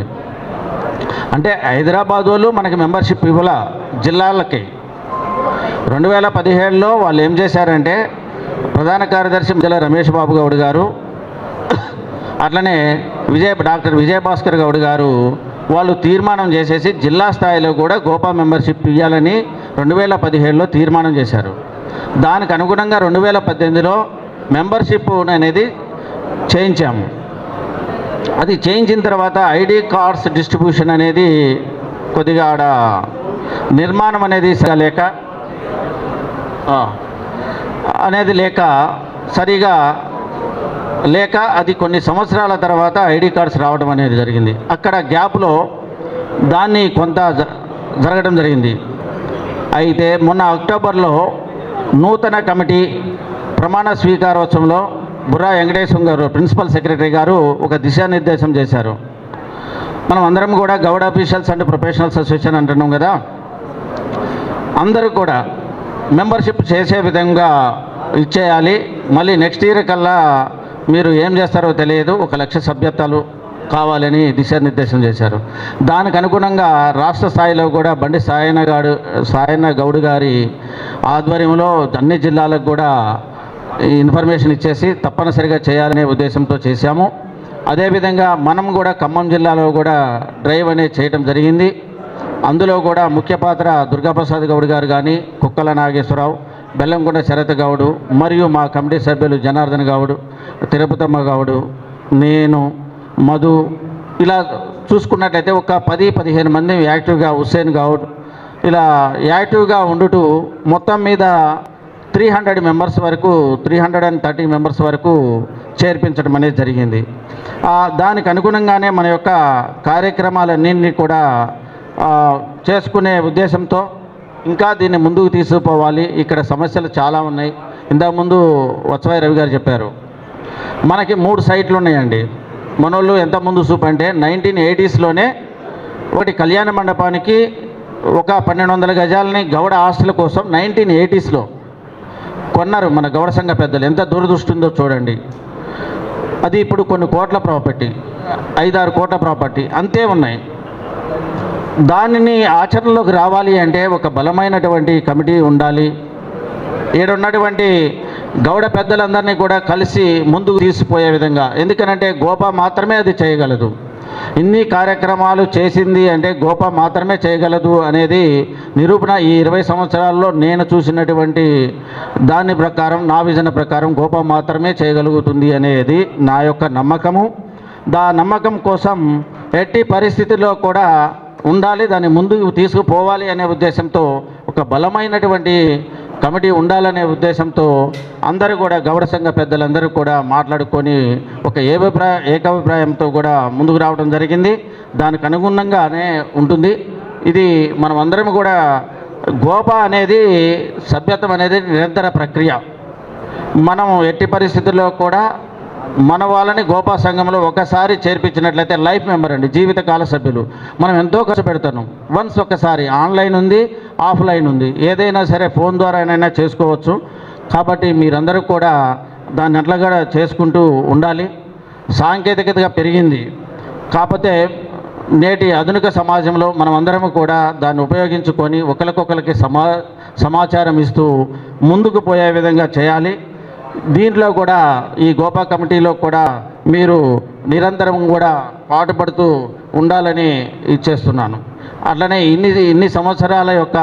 అంటే హైదరాబాద్ వాళ్ళు మనకి మెంబర్షిప్ ఇవ్వాల జిల్లాలకి. 2017లో వాళ్ళు ఏం చేశారంటే ప్రధాన కార్యదర్శి జిల్లా రమేష్ బాబు గౌడ్ గారు, అట్లనే డాక్టర్ విజయభాస్కర్ గౌడ్ గారు వాళ్ళు తీర్మానం చేసేసి జిల్లా స్థాయిలో కూడా గోపా మెంబర్షిప్ ఇవ్వాలని 2017లో తీర్మానం చేశారు. దానికి అనుగుణంగా 2018లో మెంబర్షిప్ అనేది చేయించాము. అది చేయించిన తర్వాత ఐడి కార్డ్స్ డిస్ట్రిబ్యూషన్ అనేది కొద్దిగా ఆడ నిర్మాణం అనేది సరిగా లేక అది కొన్ని సంవత్సరాల తర్వాత ఐడి కార్డ్స్ రావడం అనేది జరిగింది. అక్కడ గ్యాప్లో దాన్ని కొంత జరగడం జరిగింది. అయితే మొన్న అక్టోబర్లో నూతన కమిటీ ప్రమాణ స్వీకారోత్సవంలో బుర్రా వెంకటేశ్వర గారు ప్రిన్సిపల్ సెక్రటరీ గారు ఒక దిశానిర్దేశం చేశారు. మనం అందరం కూడా Gouda officials and professionals association అంటున్నాం కదా, అందరూ కూడా మెంబర్షిప్ చేసే విధంగా ఇచ్చేయాలి. మళ్ళీ నెక్స్ట్ ఇయర్ కల్లా మీరు ఏం చేస్తారో తెలియదు, 1,00,000 సభ్యత్వాలు కావాలని దిశానిర్దేశం చేశారు. దానికి అనుగుణంగా రాష్ట్ర స్థాయిలో కూడా బండి సాయన్న గౌడ్ గారి ఆధ్వర్యంలో అన్ని జిల్లాలకు కూడా ఇన్ఫర్మేషన్ ఇచ్చేసి తప్పనిసరిగా చేయాలనే ఉద్దేశంతో చేశాము. అదేవిధంగా మనం కూడా ఖమ్మం జిల్లాలో కూడా డ్రైవ్ అనేది చేయడం జరిగింది. అందులో కూడా ముఖ్య పాత్ర దుర్గాప్రసాద్ గౌడ్ గారు కానీ, కుక్కల నాగేశ్వరరావు, బెల్లంకొండ శరత్ గౌడు మరియు మా కమిటీ సభ్యులు జనార్దన్ గౌడు, తిరుపతమ్మ గౌడు, నేను, మధు, ఇలా చూసుకున్నట్లయితే ఒక 10-15 మంది యాక్టివ్గా, హుస్సేన్ గౌడ్ ఇలా యాక్టివ్గా ఉండుతూ మొత్తం మీద 300 మెంబర్స్ వరకు 330 మెంబర్స్ వరకు చేర్పించడం అనేది జరిగింది. దానికి అనుగుణంగానే మన యొక్క కార్యక్రమాలన్నింటినీ కూడా చేసుకునే ఉద్దేశంతో ఇంకా దీన్ని ముందుకు తీసుకుపోవాలి. ఇక్కడ సమస్యలు చాలా ఉన్నాయి. ఇంతకుముందు వత్సవాయి రవి గారు చెప్పారు, మనకి 3 సైట్లు ఉన్నాయండి. మనోళ్ళు ఎంత ముందు చూపు అంటే 1980స్లోనే ఒకటి కళ్యాణ మండపానికి ఒక 1200 గజాలని గౌడ హాస్టల్ కోసం 1980స్లో కొన్నారు మన గౌడ సంఘ పెద్దలు. ఎంత దురదృష్టి ఉందో చూడండి. అది ఇప్పుడు కొన్ని కోట్ల ప్రాపర్టీ, 5-6 కోట్ల ప్రాపర్టీ అంతే ఉన్నాయి. దానిని ఆచరణలోకి రావాలి అంటే ఒక బలమైనటువంటి కమిటీ ఉండాలి. ఈడున్నటువంటి గౌడ పెద్దలందరినీ కూడా కలిసి ముందుకు తీసుకుపోయే విధంగా, ఎందుకనంటే గోప మాత్రమే అది చేయగలదు. ఇన్ని కార్యక్రమాలు చేసింది అంటే గోప మాత్రమే చేయగలదు అనేది నిరూపణ ఈ 20 సంవత్సరాల్లో నేను చూసినటువంటి దాని ప్రకారం, నా విజన్ ప్రకారం గోప మాత్రమే చేయగలుగుతుంది అనేది నా యొక్క నమ్మకము. నమ్మకం కోసం ఎట్టి పరిస్థితుల్లో కూడా ఉండాలి, దాన్ని ముందుకు తీసుకుపోవాలి అనే ఉద్దేశంతో ఒక బలమైనటువంటి కమిటీ ఉండాలనే ఉద్దేశంతో అందరూ కూడా గౌడ సంఘ పెద్దలందరూ కూడా మాట్లాడుకొని ఒక ఏకాభిప్రాయంతో కూడా ముందుకు రావడం జరిగింది. దానికి అనుగుణంగానే ఉంటుంది. ఇది మనం అందరం కూడా గోప అనేది సభ్యత్వం అనేది నిరంతర ప్రక్రియ. మనం ఎట్టి పరిస్థితుల్లో కూడా మన వాళ్ళని గోపా సంఘంలో ఒకసారి చేర్పించినట్లయితే లైఫ్ మెంబర్ అండి, జీవితకాల సభ్యులు. మనం ఎంతో ఖర్చు పెడతాం. వన్స్ ఒకసారి ఆన్లైన్ ఉంది, ఆఫ్లైన్ ఉంది, ఏదైనా సరే ఫోన్ ద్వారా అయినా చేసుకోవచ్చు. కాబట్టి మీరందరూ కూడా దాన్ని అట్లాగా చేసుకుంటూ ఉండాలి. సాంకేతికతగా పెరిగింది, కాకపోతే నేటి ఆధునిక సమాజంలో మనం అందరం కూడా దాన్ని ఉపయోగించుకొని ఒకరికొకరికి సమాచారం ఇస్తూ ముందుకు పోయే విధంగా చేయాలి. దీంట్లో కూడా ఈ గోపా కమిటీలో కూడా మీరు నిరంతరం కూడా పాటుపడుతూ ఉండాలని ఇచ్చేస్తున్నాను. అట్లనే ఇన్ని సంవత్సరాల యొక్క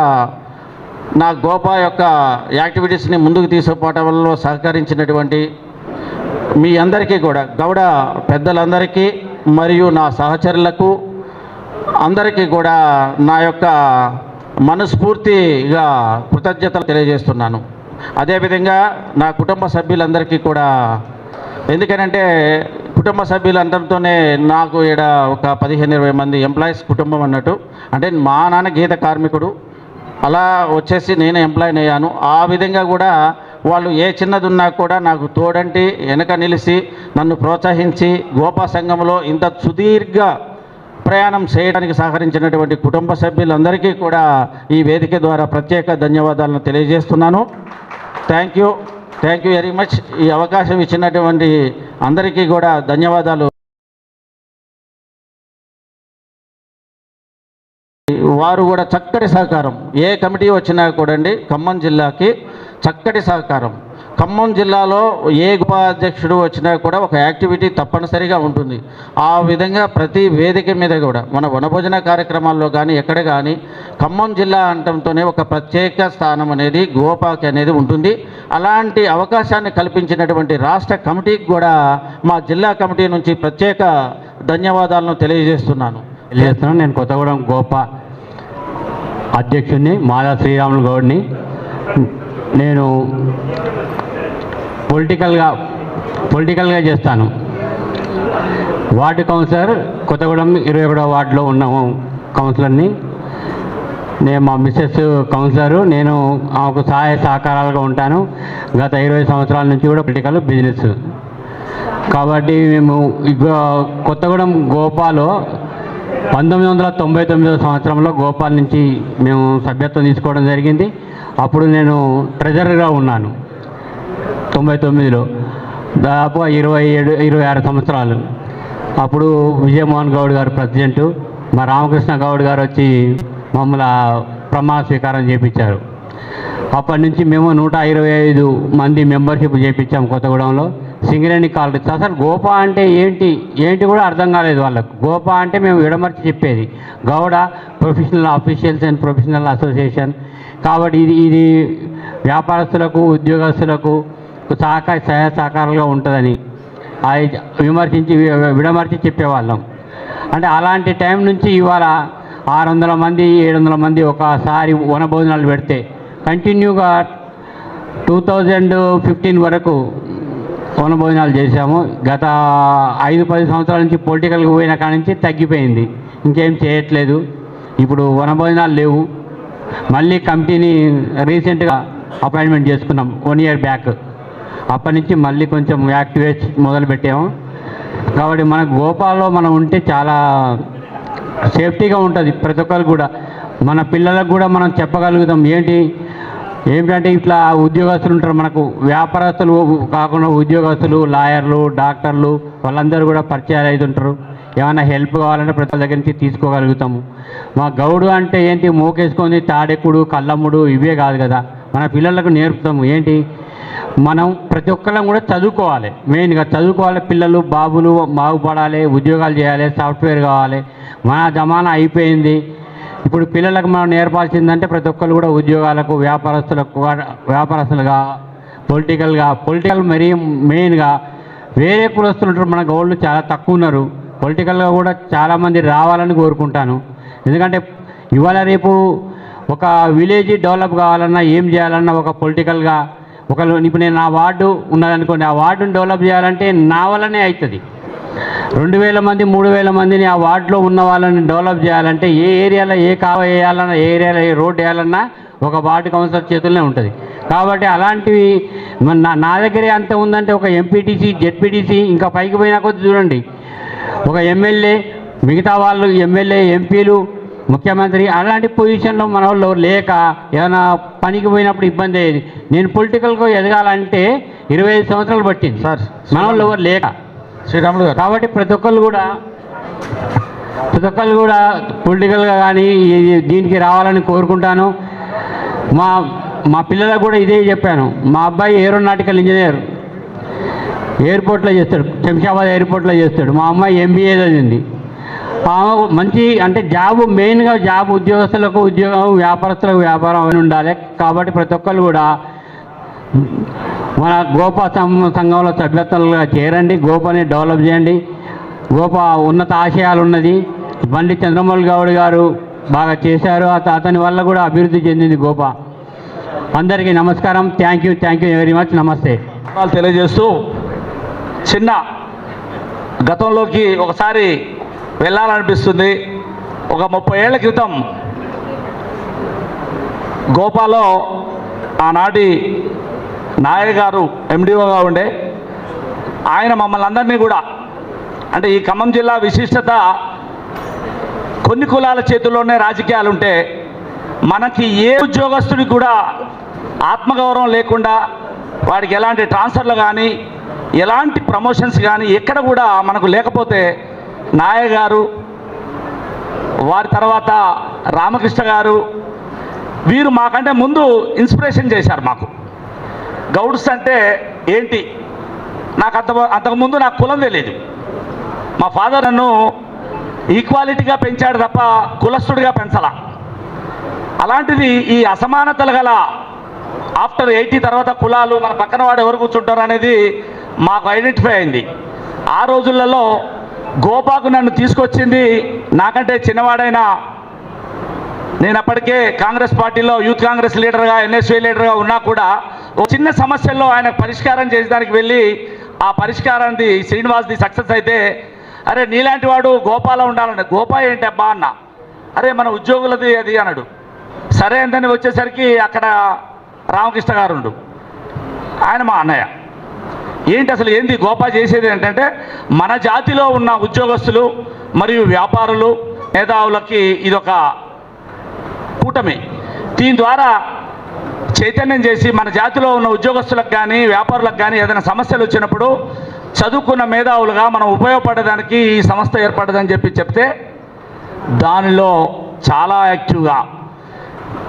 నా గోపా యొక్క యాక్టివిటీస్ని ముందుకు తీసుకుపోవడంలో సహకరించినటువంటి మీ అందరికీ కూడా, గౌడ పెద్దలందరికీ మరియు నా సహచరులకు అందరికీ కూడా నా యొక్క మనస్ఫూర్తిగా కృతజ్ఞతలు తెలియజేస్తున్నాను. అదేవిధంగా నా కుటుంబ సభ్యులందరికీ కూడా, ఎందుకనంటే కుటుంబ సభ్యులందరితోనే నాకు ఇక్కడ ఒక 15-20 మంది ఎంప్లాయీస్ కుటుంబం అన్నట్టు. అంటే మా నాన్న గీత కార్మికుడు, అలా వచ్చేసి నేను ఎంప్లాయీని అయ్యాను. ఆ విధంగా కూడా వాళ్ళు ఏ చిన్నది ఉన్నా కూడా నాకు తోడంటి వెనక నిలిచి నన్ను ప్రోత్సహించి గోపా సంఘంలో ఇంత సుదీర్ఘ ప్రయాణం చేయడానికి సహకరించినటువంటి కుటుంబ సభ్యులందరికీ కూడా ఈ వేదిక ద్వారా ప్రత్యేక ధన్యవాదాలను తెలియజేస్తున్నాను. Thank you very much. ఈ అవకాశం ఇచ్చినటువంటి అందరికీ కూడా ధన్యవాదాలు. వారు కూడా చక్కటి సహకారం, ఏ కమిటీ వచ్చినా కూడా అండి ఖమ్మం జిల్లాకి చక్కటి సహకారం. ఖమ్మం జిల్లాలో ఏ ఉపాధ్యక్షుడు వచ్చినా కూడా ఒక యాక్టివిటీ తప్పనిసరిగా ఉంటుంది. ఆ విధంగా ప్రతి వేదిక మీద కూడా మన వనభోజన కార్యక్రమాల్లో కానీ ఎక్కడ కానీ ఖమ్మం జిల్లా అంటంతోనే ఒక ప్రత్యేక స్థానం అనేది గోపాకి అనేది ఉంటుంది. అలాంటి అవకాశాన్ని కల్పించినటువంటి రాష్ట్ర కమిటీకి కూడా మా జిల్లా కమిటీ నుంచి ప్రత్యేక ధన్యవాదాలను తెలియజేస్తున్నాను. నేను కొత్తగూడెం గోపా అధ్యక్షుడిని, మాదా శ్రీరాములు గౌడ్ని. నేను పొలిటికల్గా చేస్తాను. వార్డు కౌన్సిలర్, కొత్తగూడెం 21వ వార్డులో ఉన్న కౌన్సిలర్ని. నేను మా మిస్సెస్ కౌన్సిలరు, నేను ఆమెకు సహాయ సహకారాలుగా ఉంటాను. గత 20 సంవత్సరాల నుంచి కూడా పొలిటికల్ బిజినెస్. కాబట్టి మేము కొత్తగూడెం గోపాలో 1999 సంవత్సరంలో గోపాల్ నుంచి మేము సభ్యత్వం తీసుకోవడం జరిగింది. అప్పుడు నేను ట్రెజరర్గా ఉన్నాను 99లో, దాదాపు 26 సంవత్సరాలు. అప్పుడు విజయమోహన్ గౌడ్ గారు ప్రెసిడెంటు, మా రామకృష్ణ గౌడ్ గారు వచ్చి మమ్మల్ని ప్రమాణ స్వీకారం చేయించారు. అప్పటి నుంచి మేము 125 మంది మెంబర్షిప్ చేయించాము కొత్తగూడెంలో. సింగరేణి కాలనీ. అసలు గోపా అంటే ఏంటి కూడా అర్థం కాలేదు వాళ్ళకు. గోపా అంటే మేము విడమర్చి చెప్పేది Gouda professional officials and professional association. కాబట్టి ఇది వ్యాపారస్తులకు ఉద్యోగస్తులకు సహాయ సహకారాలుగా ఉంటుందని విడమర్చి చెప్పేవాళ్ళం. అంటే అలాంటి టైం నుంచి ఇవాళ 600 మంది 700 మంది ఒకసారి వనభోజనాలు పెడితే కంటిన్యూగా 2015 వరకు వనభోజనాలు చేశాము. గత 5-10 సంవత్సరాల నుంచి పొలిటికల్గా పోయిన కాడి నుంచి తగ్గిపోయింది, ఇంకేం చేయట్లేదు. ఇప్పుడు వనభోజనాలు లేవు. మళ్ళీ కమిటీని రీసెంట్గా అపాయింట్మెంట్ చేసుకున్నాం 1 year బ్యాక్. అప్పటి నుంచి మళ్ళీ కొంచెం యాక్టివేట్ మొదలుపెట్టాము. కాబట్టి మన గోపాల్లో మనం ఉంటే చాలా సేఫ్టీగా ఉంటుంది. ప్రతి ఒక్కరు కూడా మన పిల్లలకు కూడా మనం చెప్పగలుగుతాం. ఏమిటంటే ఇట్లా ఉద్యోగస్తులు ఉంటారు, మనకు వ్యాపారస్తులు కాకుండా ఉద్యోగస్తులు, లాయర్లు, డాక్టర్లు వాళ్ళందరూ కూడా పరిచయాలు అవుతుంటారు. ఏమైనా హెల్ప్ కావాలంటే ప్రతి ఒక్క దగ్గర నుంచి తీసుకోగలుగుతాము. మా గౌడు అంటే ఏంటి, మోకేసుకొని తాడెక్కుడు కళ్ళమ్ముడు ఇవే కాదు కదా, మన పిల్లలకు నేర్పుతాము. మనం ప్రతి ఒక్కళ్ళం కూడా చదువుకోవాలి. మెయిన్గా చదువుకోవాలి. పిల్లలు బాబులు బాగుపడాలి, ఉద్యోగాలు చేయాలి, సాఫ్ట్వేర్ కావాలి. మన జమానా అయిపోయింది. ఇప్పుడు పిల్లలకు మనం నేర్పాల్సిందంటే ప్రతి ఒక్కరు కూడా ఉద్యోగాలకు, వ్యాపారస్తులుగా, పొలిటికల్ మరీ మెయిన్గా వేరే కులస్తులు ఉంటారు. మన గౌళ్ళు చాలా తక్కువ ఉన్నారు. పొలిటికల్గా కూడా చాలామంది రావాలని కోరుకుంటాను. ఎందుకంటే ఇవాళ రేపు ఒక విలేజ్ డెవలప్ కావాలన్నా, ఏం చేయాలన్నా ఒక పొలిటికల్గా ఇప్పుడు నేను నా వార్డు ఉన్నదనుకోండి, ఆ వార్డును డెవలప్ చేయాలంటే నా వల్లనే అవుతుంది. 2000 మంది 3000 మందిని ఆ వార్డులో ఉన్న వాళ్ళని డెవలప్ చేయాలంటే ఏ ఏరియాలో ఏ కావ వేయాలన్నా, ఏ ఏరియాలో ఏ రోడ్డు వేయాలన్నా ఒక వార్డు కౌన్సిలర్ చేతుల్లోనే ఉంటుంది. కాబట్టి అలాంటివి నా దగ్గరే అంత ఉందంటే ఒక ఎంపీటీసీ, జెడ్పీటీసీ, ఇంకా పైకి పోయినా కొద్ది చూడండి, ఒక ఎమ్మెల్యే, మిగతా వాళ్ళు ఎమ్మెల్యే, ఎంపీలు, ముఖ్యమంత్రి, అలాంటి పొజిషన్లో మన వాళ్ళు లేక ఏదైనా పనికి పోయినప్పుడు ఇబ్బంది అయ్యేది. నేను పొలిటికల్గా ఎదగాలంటే 25 సంవత్సరాలు పట్టింది సార్, మన వాళ్ళు ఎవరు లేక. శ్రీరాములు గారు, కాబట్టి ప్రతి ఒక్కరు కూడా పొలిటికల్గా కానీ దీనికి రావాలని కోరుకుంటాను. మా పిల్లలకు కూడా ఇదే చెప్పాను. మా అబ్బాయి ఏరోనాటికల్ ఇంజనీర్ ఎయిర్పోర్ట్లో చేస్తాడు, శంషాబాద్ ఎయిర్పోర్ట్లో చేస్తాడు. మా అమ్మాయి MBA చదివింది. మంచి అంటే జాబు, మెయిన్గా జాబ్ ఉద్యోగస్తులకు ఉద్యోగం, వ్యాపారస్తులకు వ్యాపారం అని ఉండాలి. కాబట్టి ప్రతి ఒక్కరు కూడా మన గోపా సంఘంలో సభ్యత్వంగా చేరండి, గోపాని డెవలప్ చేయండి. గోపా ఉన్నత ఆశయాలు ఉన్నది. బండి చంద్రమౌళి గౌడ్ గారు బాగా చేశారు, అతని వల్ల కూడా అభివృద్ధి చెందింది గోపా. అందరికీ నమస్కారం. Thank you very much. నమస్తే. తెలియజేస్తూ చిన్న గతంలోకి ఒకసారి వెళ్ళాలనిపిస్తుంది. ఒక 30 ఏళ్ల క్రితం గోపాలో ఆనాటి నాయక్ గారు MDOగా ఉండే ఆయన మమ్మల్ని అందరినీ కూడా, అంటే ఈ ఖమ్మం జిల్లా విశిష్టత కొన్ని కులాల చేతుల్లోనే రాజకీయాలు ఉంటే మనకి ఏ ఉద్యోగస్తుడికి కూడా ఆత్మగౌరవం లేకుండా వాడికి ఎలాంటి ట్రాన్స్ఫర్లు కానీ ఎలాంటి ప్రమోషన్స్ కానీ ఎక్కడ కూడా మనకు లేకపోతే నాయక్ గారు, వారి తర్వాత రామకృష్ణ గారు, వీరు మాకంటే ముందు ఇన్స్పిరేషన్ చేశారు మాకు. గౌడ్స్ అంటే ఏంటి నాకు అంతకుముందు నాకు కులం తెలియదు. మా ఫాదర్ నన్ను ఈక్వాలిటీగా పెంచాడు తప్ప కులస్తుడిగా పెంచాల. అలాంటిది ఈ అసమానతలు గల ఆఫ్టర్ 80 తర్వాత కులాలు, మన పక్కన వాడు ఎవరు కూర్చుంటారు అనేది మాకు ఐడెంటిఫై అయింది. ఆ రోజులలో గోపాకు నన్ను తీసుకొచ్చింది నాకంటే చిన్నవాడైన, నేను అప్పటికే కాంగ్రెస్ పార్టీలో యూత్ కాంగ్రెస్ లీడర్గా, NSY లీడర్గా ఉన్నా కూడా ఒక చిన్న సమస్యల్లో ఆయన పరిష్కారం చేసేదానికి వెళ్ళి ఆ పరిష్కారాన్ని శ్రీనివాస్ది సక్సెస్ అయితే, అరే నీలాంటి వాడు గోపాలో ఉండాలండి. గోపా ఏంటి అబ్బా అన్న, అరే మన ఉద్యోగులది అది అన్నాడు. సరే అందని వచ్చేసరికి అక్కడ రామకృష్ణ గారు ఉండు, ఆయన మా అన్నయ్య. ఏంటి అసలు ఏంది గోపా చేసేది ఏంటంటే, మన జాతిలో ఉన్న ఉద్యోగస్తులు మరియు వ్యాపారులు, మేధావులకి ఇదొక కూటమి. దీని ద్వారా చైతన్యం చేసి మన జాతిలో ఉన్న ఉద్యోగస్తులకు కానీ వ్యాపారులకు కానీ ఏదైనా సమస్యలు వచ్చినప్పుడు చదువుకున్న మేధావులుగా మనం ఉపయోగపడడానికి ఈ సంస్థ ఏర్పడదని చెప్తే దానిలో చాలా యాక్టివ్గా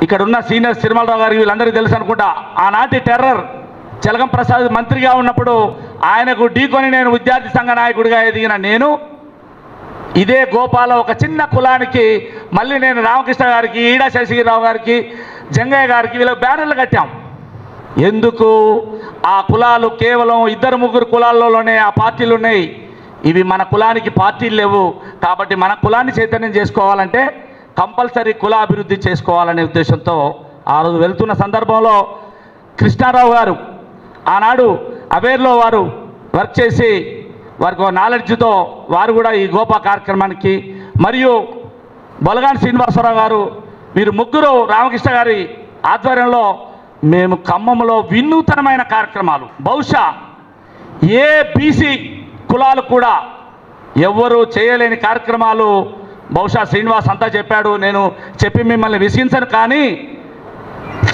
ఇక్కడున్న సీనియర్ తిరుమలరావు గారికి వీళ్ళందరికీ తెలుసు అనుకుంటా. ఆనాటి టెర్రర్ చలగం ప్రసాద్ మంత్రిగా ఉన్నప్పుడు ఆయనకు ఢీకొని నేను విద్యార్థి సంఘ నాయకుడిగా ఎదిగిన నేను ఇదే గోపాల ఒక చిన్న కులానికి మళ్ళీ నేను రామకృష్ణ గారికి, ఈడా శశిరావు గారికి, జంగయ్య గారికి వీళ్ళ బ్యానర్లు కట్టాం. ఎందుకు ఆ కులాలు కేవలం 2-3 కులాల్లోనే ఆ పార్టీలు ఉన్నాయి. ఇవి మన కులానికి పార్టీలు లేవు. కాబట్టి మన కులాన్ని చైతన్యం చేసుకోవాలంటే కంపల్సరీ కుల అభివృద్ధి చేసుకోవాలనే ఉద్దేశంతో ఆ రోజు వెళ్తున్న సందర్భంలో కృష్ణారావు గారు ఆనాడు అవేర్లో వారు వర్క్ చేసి వారికి నాలెడ్జ్తో వారు కూడా ఈ గోపా కార్యక్రమానికి, మరియు బొలగాని శ్రీనివాసరావు గారు, వీరు ముగ్గురు రామకృష్ణ గారి ఆధ్వర్యంలో మేము ఖమ్మంలో వినూతనమైన కార్యక్రమాలు, బహుశా ఏ బీసీ కులాలు కూడా ఎవ్వరూ చేయలేని కార్యక్రమాలు బహుశా శ్రీనివాస్ అంతా చెప్పాడు. నేను చెప్పి మిమ్మల్ని విసిగించను, కానీ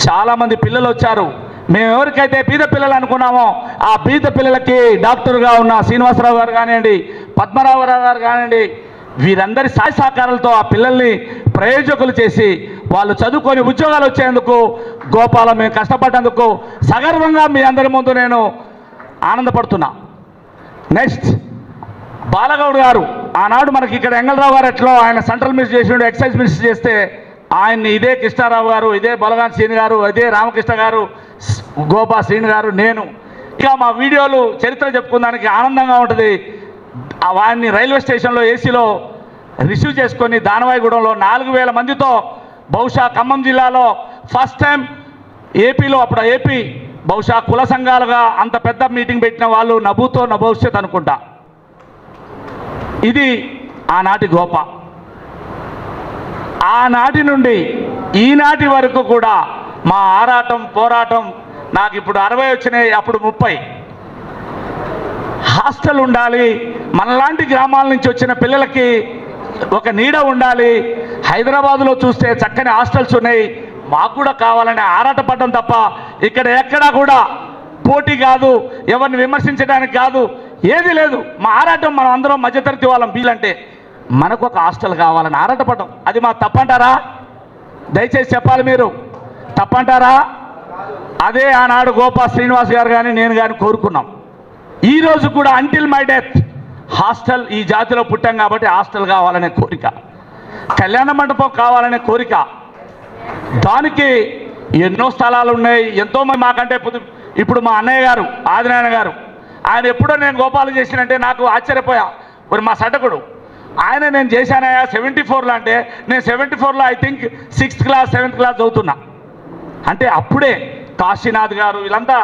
చాలామంది పిల్లలు వచ్చారు. మేము ఎవరికైతే బీద పిల్లలు అనుకున్నామో ఆ బీద పిల్లలకి డాక్టర్గా ఉన్న శ్రీనివాసరావు గారు కానివ్వండి, పద్మనాభరావు గారు కానివ్వండి, వీరందరి సహాయ సహకారాలతో ఆ పిల్లల్ని ప్రయోజకులు చేసి వాళ్ళు చదువుకొని ఉద్యోగాలు వచ్చేందుకు గోపాలం మేము కష్టపడ్డందుకు సగర్వంగా మీ అందరి ముందు నేను ఆనందపడుతున్నా. నెక్స్ట్ బాలగౌడ్ గారు, ఆనాడు మనకి ఇక్కడ ఎంగళరావు గారు ఎట్లో ఆయన సెంట్రల్ మినిస్టర్ చేసినప్పుడు ఎక్సైజ్ మినిస్టర్ చేస్తే ఆయన్ని ఇదే కృష్ణారావు గారు, ఇదే బొలగాని శ్రీని గారు, ఇదే రామకృష్ణ గారు, గోపా శ్రీని గారు, నేను ఇక మా వీడియోలు చరిత్ర చెప్పుకోవడానికి ఆనందంగా ఉంటుంది. వారిని రైల్వే స్టేషన్లో ఏసీలో రిసీవ్ చేసుకొని దానవాయిగూడెంలో 4000 మందితో, బహుశా ఖమ్మం జిల్లాలో ఫస్ట్ టైం ఏపీలో, అప్పుడు ఏపీ బహుశా కుల సంఘాలుగా అంత పెద్ద మీటింగ్ పెట్టిన వాళ్ళు నభూతో నభవిష్యత్ అనుకుంటా. ఇది ఆనాటి గోప. ఆనాటి నుండి ఈనాటి వరకు కూడా మా ఆరాటం పోరాటం. నాకు ఇప్పుడు 60 వచ్చినాయి, అప్పుడు 30. హాస్టల్ ఉండాలి, మనలాంటి గ్రామాల నుంచి వచ్చిన పిల్లలకి ఒక నీడ ఉండాలి. హైదరాబాదులో చూస్తే చక్కని హాస్టల్స్ ఉన్నాయి, మాకు కూడా కావాలని ఆరాటపడ్డం తప్ప ఇక్కడ ఎక్కడా కూడా పోటీ కాదు, ఎవరిని విమర్శించడానికి కాదు, ఏది లేదు. మా ఆరాటం మనం అందరం మధ్యతరగతి వాళ్ళం బీలంటే మనకు ఒక హాస్టల్ కావాలని ఆరాటపడ్డం. అది మా తప్పంటారా? దయచేసి చెప్పాలి, మీరు తప్పంటారా? అదే ఆనాడు గోపా శ్రీనివాస్ గారు కానీ నేను కానీ కోరుకున్నాం. ఈరోజు కూడా అంటిల్ మై డెత్ హాస్టల్, ఈ జాతిలో పుట్టాం కాబట్టి హాస్టల్ కావాలనే కోరిక, కళ్యాణ మండపం కావాలనే కోరిక. దానికి ఎన్నో స్థలాలు ఉన్నాయి. ఎంతోమంది మాకంటే ఇప్పుడు మా అన్నయ్య గారు ఆదినారాయణ గారు, ఆయన ఎప్పుడో నేను గోపాలు చేసినంటే నాకు ఆశ్చర్యపోయా. మరి మా సటకుడు ఆయన నేను చేశానయా 74లో అంటే, నేను 74లో I think 6th class 7th class చదువుతున్నా. అంటే అప్పుడే కాశీనాథ్ గారు వీళ్ళంతా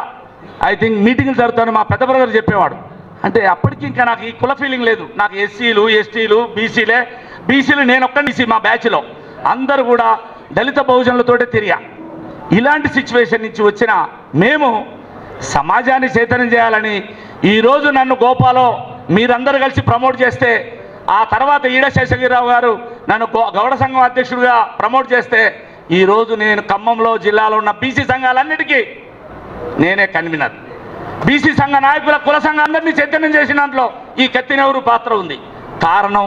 ఐ థింక్ మీటింగ్లు జరుగుతాను మా పెద్ద బ్రదర్ చెప్పేవాడు. అంటే అప్పటికి ఇంకా నాకు ఈ కుల ఫీలింగ్ లేదు. నాకు ఎస్సీలు ఎస్టీలు బీసీలు నేను ఒక్క బీసీ, మా బ్యాచ్లో అందరూ కూడా దళిత బహుజనులతోటే తిరిగా. ఇలాంటి సిచ్యువేషన్ నుంచి వచ్చిన మేము సమాజాన్ని చైతన్యం చేయాలని ఈరోజు నన్ను గోపాలో మీరందరూ కలిసి ప్రమోట్ చేస్తే, ఆ తర్వాత ఈడ శేషగిరిరావు గారు నన్ను గౌడ సంఘం అధ్యక్షుడిగా ప్రమోట్ చేస్తే, ఈరోజు నేను ఖమ్మంలో జిల్లాలో ఉన్న బీసీ సంఘాలన్నిటికీ నేనే కన్వీనర్. బీసీ సంఘ నాయకుల కుల సంఘం అందరినీ చైతన్యం చేసిన దాంట్లో ఈ కత్తినెవరు పాత్ర ఉంది. కారణం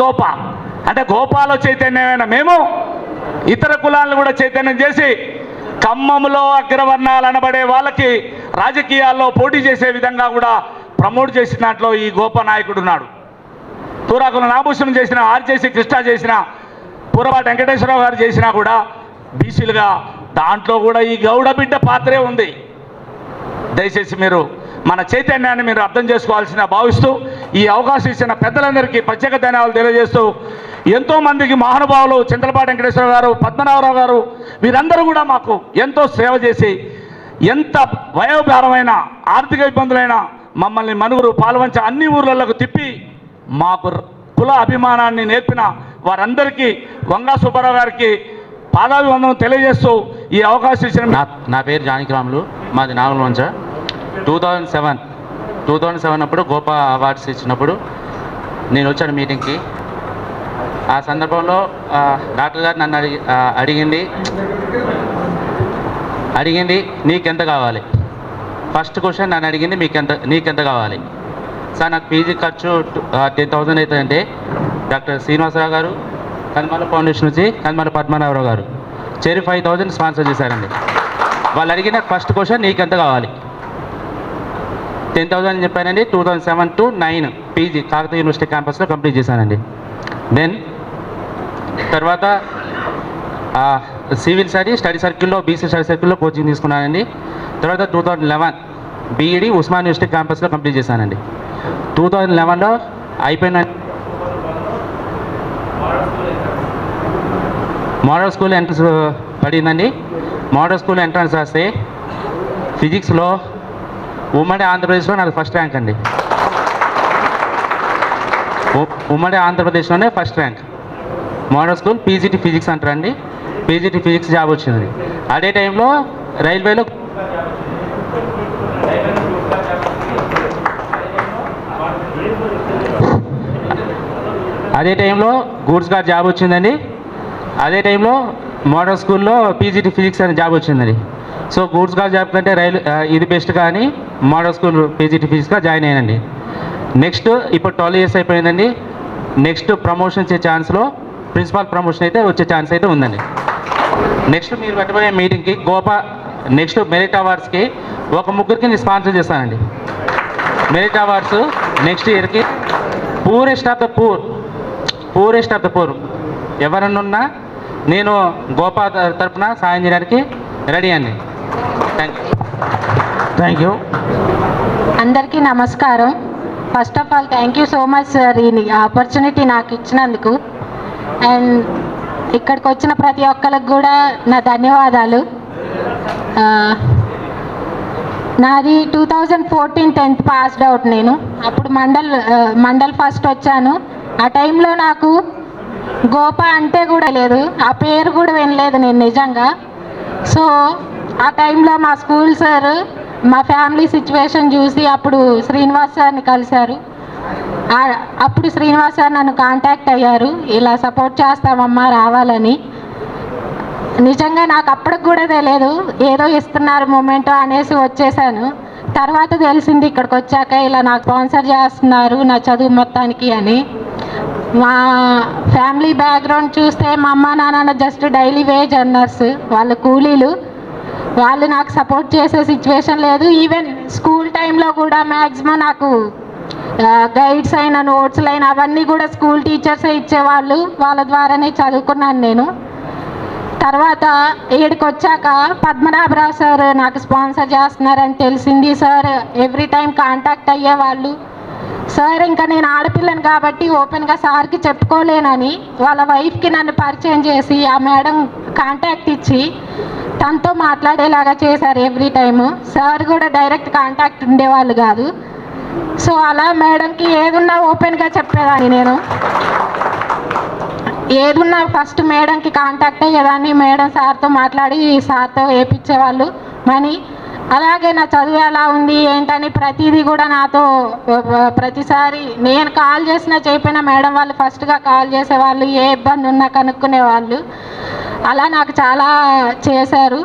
గోప. అంటే గోపాలో చైతన్యమైన మేము ఇతర కులాలను కూడా చైతన్యం చేసి ఖమ్మంలో అగ్రవర్ణాలు అనబడే వాళ్ళకి రాజకీయాల్లో పోటీ చేసే విధంగా కూడా ప్రమోట్ చేసిన దాంట్లో ఈ గోప నాయకుడు ఉన్నాడు. తూరాకుల నాభూషణం చేసిన, ఆర్జేసి కృష్ణ చేసిన, పూరపాటి వెంకటేశ్వరరావు గారు చేసినా కూడా బీసీలుగా దాంట్లో కూడా ఈ గౌడ బిడ్డ పాత్రే ఉంది. దయచేసి మీరు మన చైతన్యాన్ని మీరు అర్థం చేసుకోవాల్సిన భావిస్తూ ఈ అవకాశం ఇచ్చిన పెద్దలందరికీ ప్రత్యేక ధన్యవాదాలు తెలియజేస్తూ, ఎంతోమందికి మహానుభావులు చింతలపాటి వెంకటేశ్వర గారు, పద్మనాభరావు గారు, వీరందరూ కూడా మాకు ఎంతో సేవ చేసి, ఎంత వయోభారమైన ఆర్థిక ఇబ్బందులైన మమ్మల్ని మనుగురు పాల్వంచ అన్ని ఊర్లలోకి తిప్పి మాకు కుల అభిమానాన్ని నేర్పిన వారందరికీ వంగా సుబ్బారావు గారికి పాదాభివందనం తెలియజేస్తూ ఈ అవకాశం ఇచ్చిన నా పేరు జానకిరాములు, మాది నాగలవంచ. 2007 అప్పుడు గోపా అవార్డ్స్ ఇచ్చినప్పుడు నేను వచ్చాను మీటింగ్కి. ఆ సందర్భంలో డాక్టర్ గారు నన్ను అడిగింది నీకెంత కావాలి. ఫస్ట్ క్వశ్చన్ నన్ను అడిగింది నీకెంత కావాలి సార్. నాకు పీజీ ఖర్చు 10,000 అవుతుందంటే డాక్టర్ శ్రీనివాసరావు గారు కన్మల ఫౌండేషన్ నుంచి కన్మల పద్మనాభరావు గారు చెరి 5,000 స్పాన్సర్ చేశారండి. వాళ్ళు అడిగిన ఫస్ట్ క్వశ్చన్ నీకెంత కావాలి. 10,000 అని చెప్పానండి. 2007 to 9 పీజీ కాకతీయ యూనివర్సిటీ క్యాంపస్లో కంప్లీట్ చేశానండి. దెన్ తర్వాత సివిల్ స్టడీ సర్కిల్లో బీసీ స్టడీ సర్కిల్లో కోచింగ్ తీసుకున్నానండి. తర్వాత 2011 బీఈడి ఉస్మాన్ యూనివర్సిటీ క్యాంపస్లో కంప్లీట్ చేశానండి. 2011లో అయిపోయిన మోడల్ స్కూల్ ఎంట్రన్స్ పడిందండి. మోడల్ స్కూల్ ఎంట్రన్స్ రాస్తే ఫిజిక్స్లో ఉమ్మడి ఆంధ్రప్రదేశ్లో నాకు ఫస్ట్ ర్యాంక్ అండి. ఉమ్మడి ఆంధ్రప్రదేశ్లోనే first rank. Model school PGT physics అంటారండి. పీజీటీ ఫిజిక్స్ జాబ్ వచ్చింది. అదే టైంలో రైల్వేలో గూడ్స్ గార్డ్ జాబ్ వచ్చిందండి. అదే టైంలో మోడల్ స్కూల్లో పీజీటీ ఫిజిక్స్ అనే జాబ్ వచ్చిందండి. సో గూడ్స్ గార్డ్ జాబ్ కంటే ఇది బెస్ట్ కానీ మోడల్ స్కూల్ పీజీటీ ఫిజిక్స్గా జాయిన్ అయ్యానండి. నెక్స్ట్ ఇప్పుడు 12 years అయిపోయిందండి. నెక్స్ట్ ప్రమోషన్ వచ్చే ఛాన్స్లో ప్రిన్సిపాల్ ప్రమోషన్ అయితే వచ్చే ఛాన్స్ అయితే ఉందండి. నెక్స్ట్ మీరు పెట్టబోయే మీటింగ్కి నెక్స్ట్ మెరిట్ అవార్డ్స్కి ఒక ముగ్గురికి నేను స్పాన్సర్ చేస్తానండి. మెరిట్ అవార్డ్స్ నెక్స్ట్ ఇయర్కి పూరెస్ట్ ఆఫ్ ద పూర్ ఎవరన్నా నేను గోపా తరపున సాయం చేయడానికి రెడీ అండి. Thank you. అందరికీ నమస్కారం. First of all thank you so much sir ఈ ఆపర్చునిటీ నాకు ఇచ్చినందుకు. అండ్ ఇక్కడికి వచ్చిన ప్రతి ఒక్కరికి కూడా నా ధన్యవాదాలు. నాది 2014 10th పాస్డ్ అవుట్. నేను అప్పుడు మండల్ ఫస్ట్ వచ్చాను. ఆ టైంలో నాకు గోపా అంటే కూడా లేదు, ఆ పేరు కూడా వినలేదు నేను నిజంగా. సో ఆ టైంలో మా స్కూల్ సార్ మా ఫ్యామిలీ సిచ్యువేషన్ చూసి అప్పుడు శ్రీనివాస్ సార్ని కలిశారు. అప్పుడు శ్రీనివాస్ సార్ నన్ను కాంటాక్ట్ అయ్యారు, ఇలా సపోర్ట్ చేస్తామమ్మా రావాలని. నిజంగా నాకు అప్పటికి కూడా తెలియదు, ఏదో ఇస్తున్నారు మూమెంట్ అనేసి వచ్చేసాను. తర్వాత తెలిసింది ఇక్కడికి వచ్చాక ఇలా నాకు స్పాన్సర్ చేస్తున్నారు నా చదువు మొత్తానికి అని. మా ఫ్యామిలీ బ్యాక్గ్రౌండ్ చూస్తే మా అమ్మ నాన్న జస్ట్ డైలీ వేజ్ ఎర్నర్స్, వాళ్ళ కూలీలు. వాళ్ళు నాకు సపోర్ట్ చేసే సిచ్యువేషన్ లేదు. ఈవెన్ స్కూల్ టైంలో కూడా మ్యాక్సిమం నాకు గైడ్స్ అయినా నోట్స్లు అయినా అవన్నీ కూడా స్కూల్ టీచర్సే ఇచ్చేవాళ్ళు. వాళ్ళ ద్వారానే చదువుకున్నాను నేను. తర్వాత ఇక్కడికి వచ్చాక పద్మనాభరావు సార్ నాకు స్పాన్సర్ చేస్తున్నారని తెలిసింది. సార్ ఎవ్రీ టైం కాంటాక్ట్ అయ్యేవాళ్ళు. సార్ ఇంకా నేను ఆడపిల్లను కాబట్టి ఓపెన్గా సార్కి చెప్పుకోలేనని వాళ్ళ వైఫ్కి నన్ను పరిచయం చేసి ఆ మేడం కాంటాక్ట్ ఇచ్చి తనతో మాట్లాడేలాగా చేశారు ఎవ్రీ టైము. సార్ కూడా డైరెక్ట్ కాంటాక్ట్ ఉండేవాళ్ళు కాదు. సో అలా మేడంకి ఏదున్నా ఓపెన్గా చెప్పేదాన్ని నేను. ఏదున్నా ఫస్ట్ మేడంకి కాంటాక్ట్ అయ్యేదాన్ని. మేడం సార్తో మాట్లాడి సార్తో వేయించేవాళ్ళు మనీ. అలాగే నా చదువు ఎలా ఉంది ఏంటని ప్రతిదీ కూడా నాతో ప్రతిసారి నేను కాల్ చేసినా చెప్పిన మేడం వాళ్ళు ఫస్ట్గా కాల్ చేసేవాళ్ళు, ఏ ఇబ్బంది ఉన్నా కనుక్కునేవాళ్ళు. అలా నాకు చాలా చేశారు.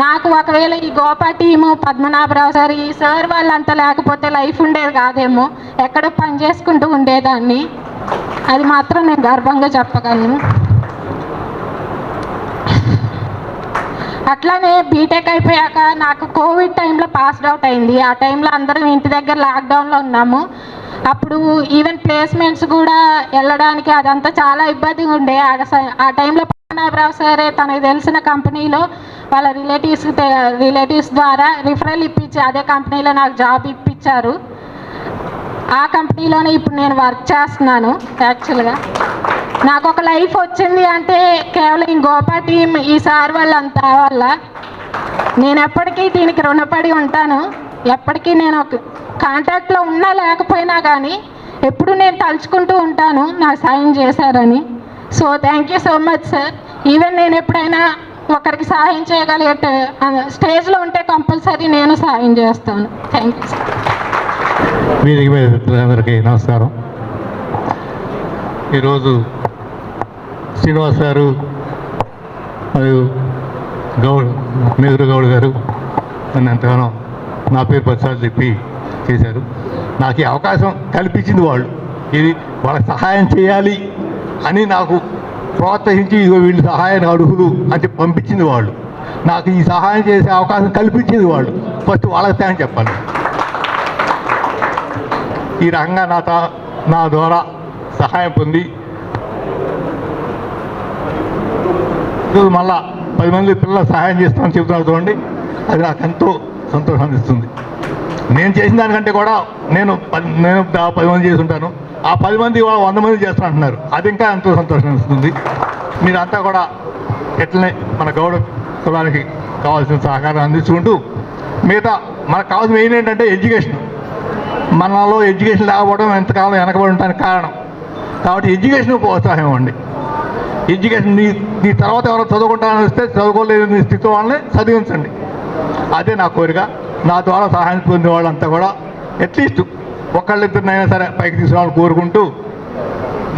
నాకు ఒకవేళ ఈ గోపా టీము పద్మనాభరావు సార్ ఈ సార్ వాళ్ళంతా లేకపోతే లైఫ్ ఉండేది కాదేమో, ఎక్కడో పని చేసుకుంటూ ఉండేదాన్ని. అది మాత్రం నేను గర్వంగా చెప్పగలను. అట్లానే బీటెక్ అయిపోయాక నాకు కోవిడ్ టైంలో పాస్డ్ అవుట్ అయింది. ఆ టైంలో అందరం ఇంటి దగ్గర లాక్డౌన్లో ఉన్నాము. అప్పుడు ఈవెన్ ప్లేస్మెంట్స్ కూడా వెళ్ళడానికి అదంతా చాలా ఇబ్బందిగా ఉండే. ఆ టైంలో పద్మనాభరావు సారే తనకు తెలిసిన కంపెనీలో వాళ్ళ రిలేటివ్స్ ద్వారా రిఫరల్ ఇప్పించి అదే కంపెనీలో నాకు జాబ్ ఇప్పించారు. ఆ కంపెనీలోనే ఇప్పుడు నేను వర్క్ చేస్తున్నాను. యాక్చువల్గా నాకు ఒక లైఫ్ వచ్చింది అంటే కేవలం ఈ గోపా టీం ఈ సార్ వాళ్ళంతా వల్ల. నేను ఎప్పటికీ దీనికి రుణపడి ఉంటాను. ఎప్పటికీ నేను కాంటాక్ట్లో ఉన్నా లేకపోయినా కానీ ఎప్పుడు నేను తలుచుకుంటూ ఉంటాను నాకు సాయం చేశారని. So thank you so much sir. Even నేను ఎప్పుడైనా ఒకరికి సహాయం చేయగలిగే స్టేజ్లో ఉంటే కంపల్సరీ నేను సహాయం చేస్తాను. Thank you sir. వేదిక మీద మిత్రులందరికీ నమస్కారం. ఈరోజు శ్రీనివాస్ గారు మరియు నెహ్రూ గౌడ్ గారు నన్ను ఎంతగానో నా పేరు ప్రసాద్ చెప్పి చేశారు. నాకు ఈ అవకాశం కల్పించింది వాళ్ళు. ఇది వాళ్ళకి సహాయం చేయాలి అని నాకు ప్రోత్సహించి ఇదిగో వీళ్ళు సహాయాన్ని అర్హులు అని పంపించింది వాళ్ళు. నాకు ఈ సహాయం చేసే అవకాశం కల్పించింది వాళ్ళు. ఫస్ట్ వాళ్ళకి థ్యాంక్స్ చెప్పాలి. ఈ రకంగా నా ద్వారా సహాయం పొంది ఈరోజు మళ్ళా 10 మంది పిల్లలకు సహాయం చేస్తామని చెబుతున్నారు చూడండి, అది నాకు ఎంతో సంతోషాన్ని ఇస్తుంది. నేను చేసిన దానికంటే కూడా నేను 10 మంది చేసి ఉంటాను, ఆ 10 మంది కూడా 100 మంది చేస్తాను అంటున్నారు, అది ఇంకా ఎంతో సంతోషం ఇస్తుంది. మీరంతా కూడా ఎట్లనే మన గౌడ కులానికి కావాల్సిన సహకారం అందించుకుంటూ మిగతా మనకు కావాల్సిన మెయిన్ ఏంటంటే ఎడ్యుకేషన్. మనలో ఎడ్యుకేషన్ లేకపోవడం ఎంతకాలం వెనకబడి ఉండడానికి కారణం. కాబట్టి ఎడ్యుకేషన్ ప్రోత్సాహం ఇవ్వండి. ఎడ్యుకేషన్ నీ తర్వాత ఎవరో చదువుకుంటానని వస్తే చదువుకోలేని స్థితి వాళ్ళని చదివించండి. అదే నా కోరిక. నా ద్వారా సహాయం పొందే వాళ్ళంతా కూడా అట్లీస్ట్ ఒకళ్ళిద్దరినైనా సరే పైకి తీసుకురావాలని కోరుకుంటూ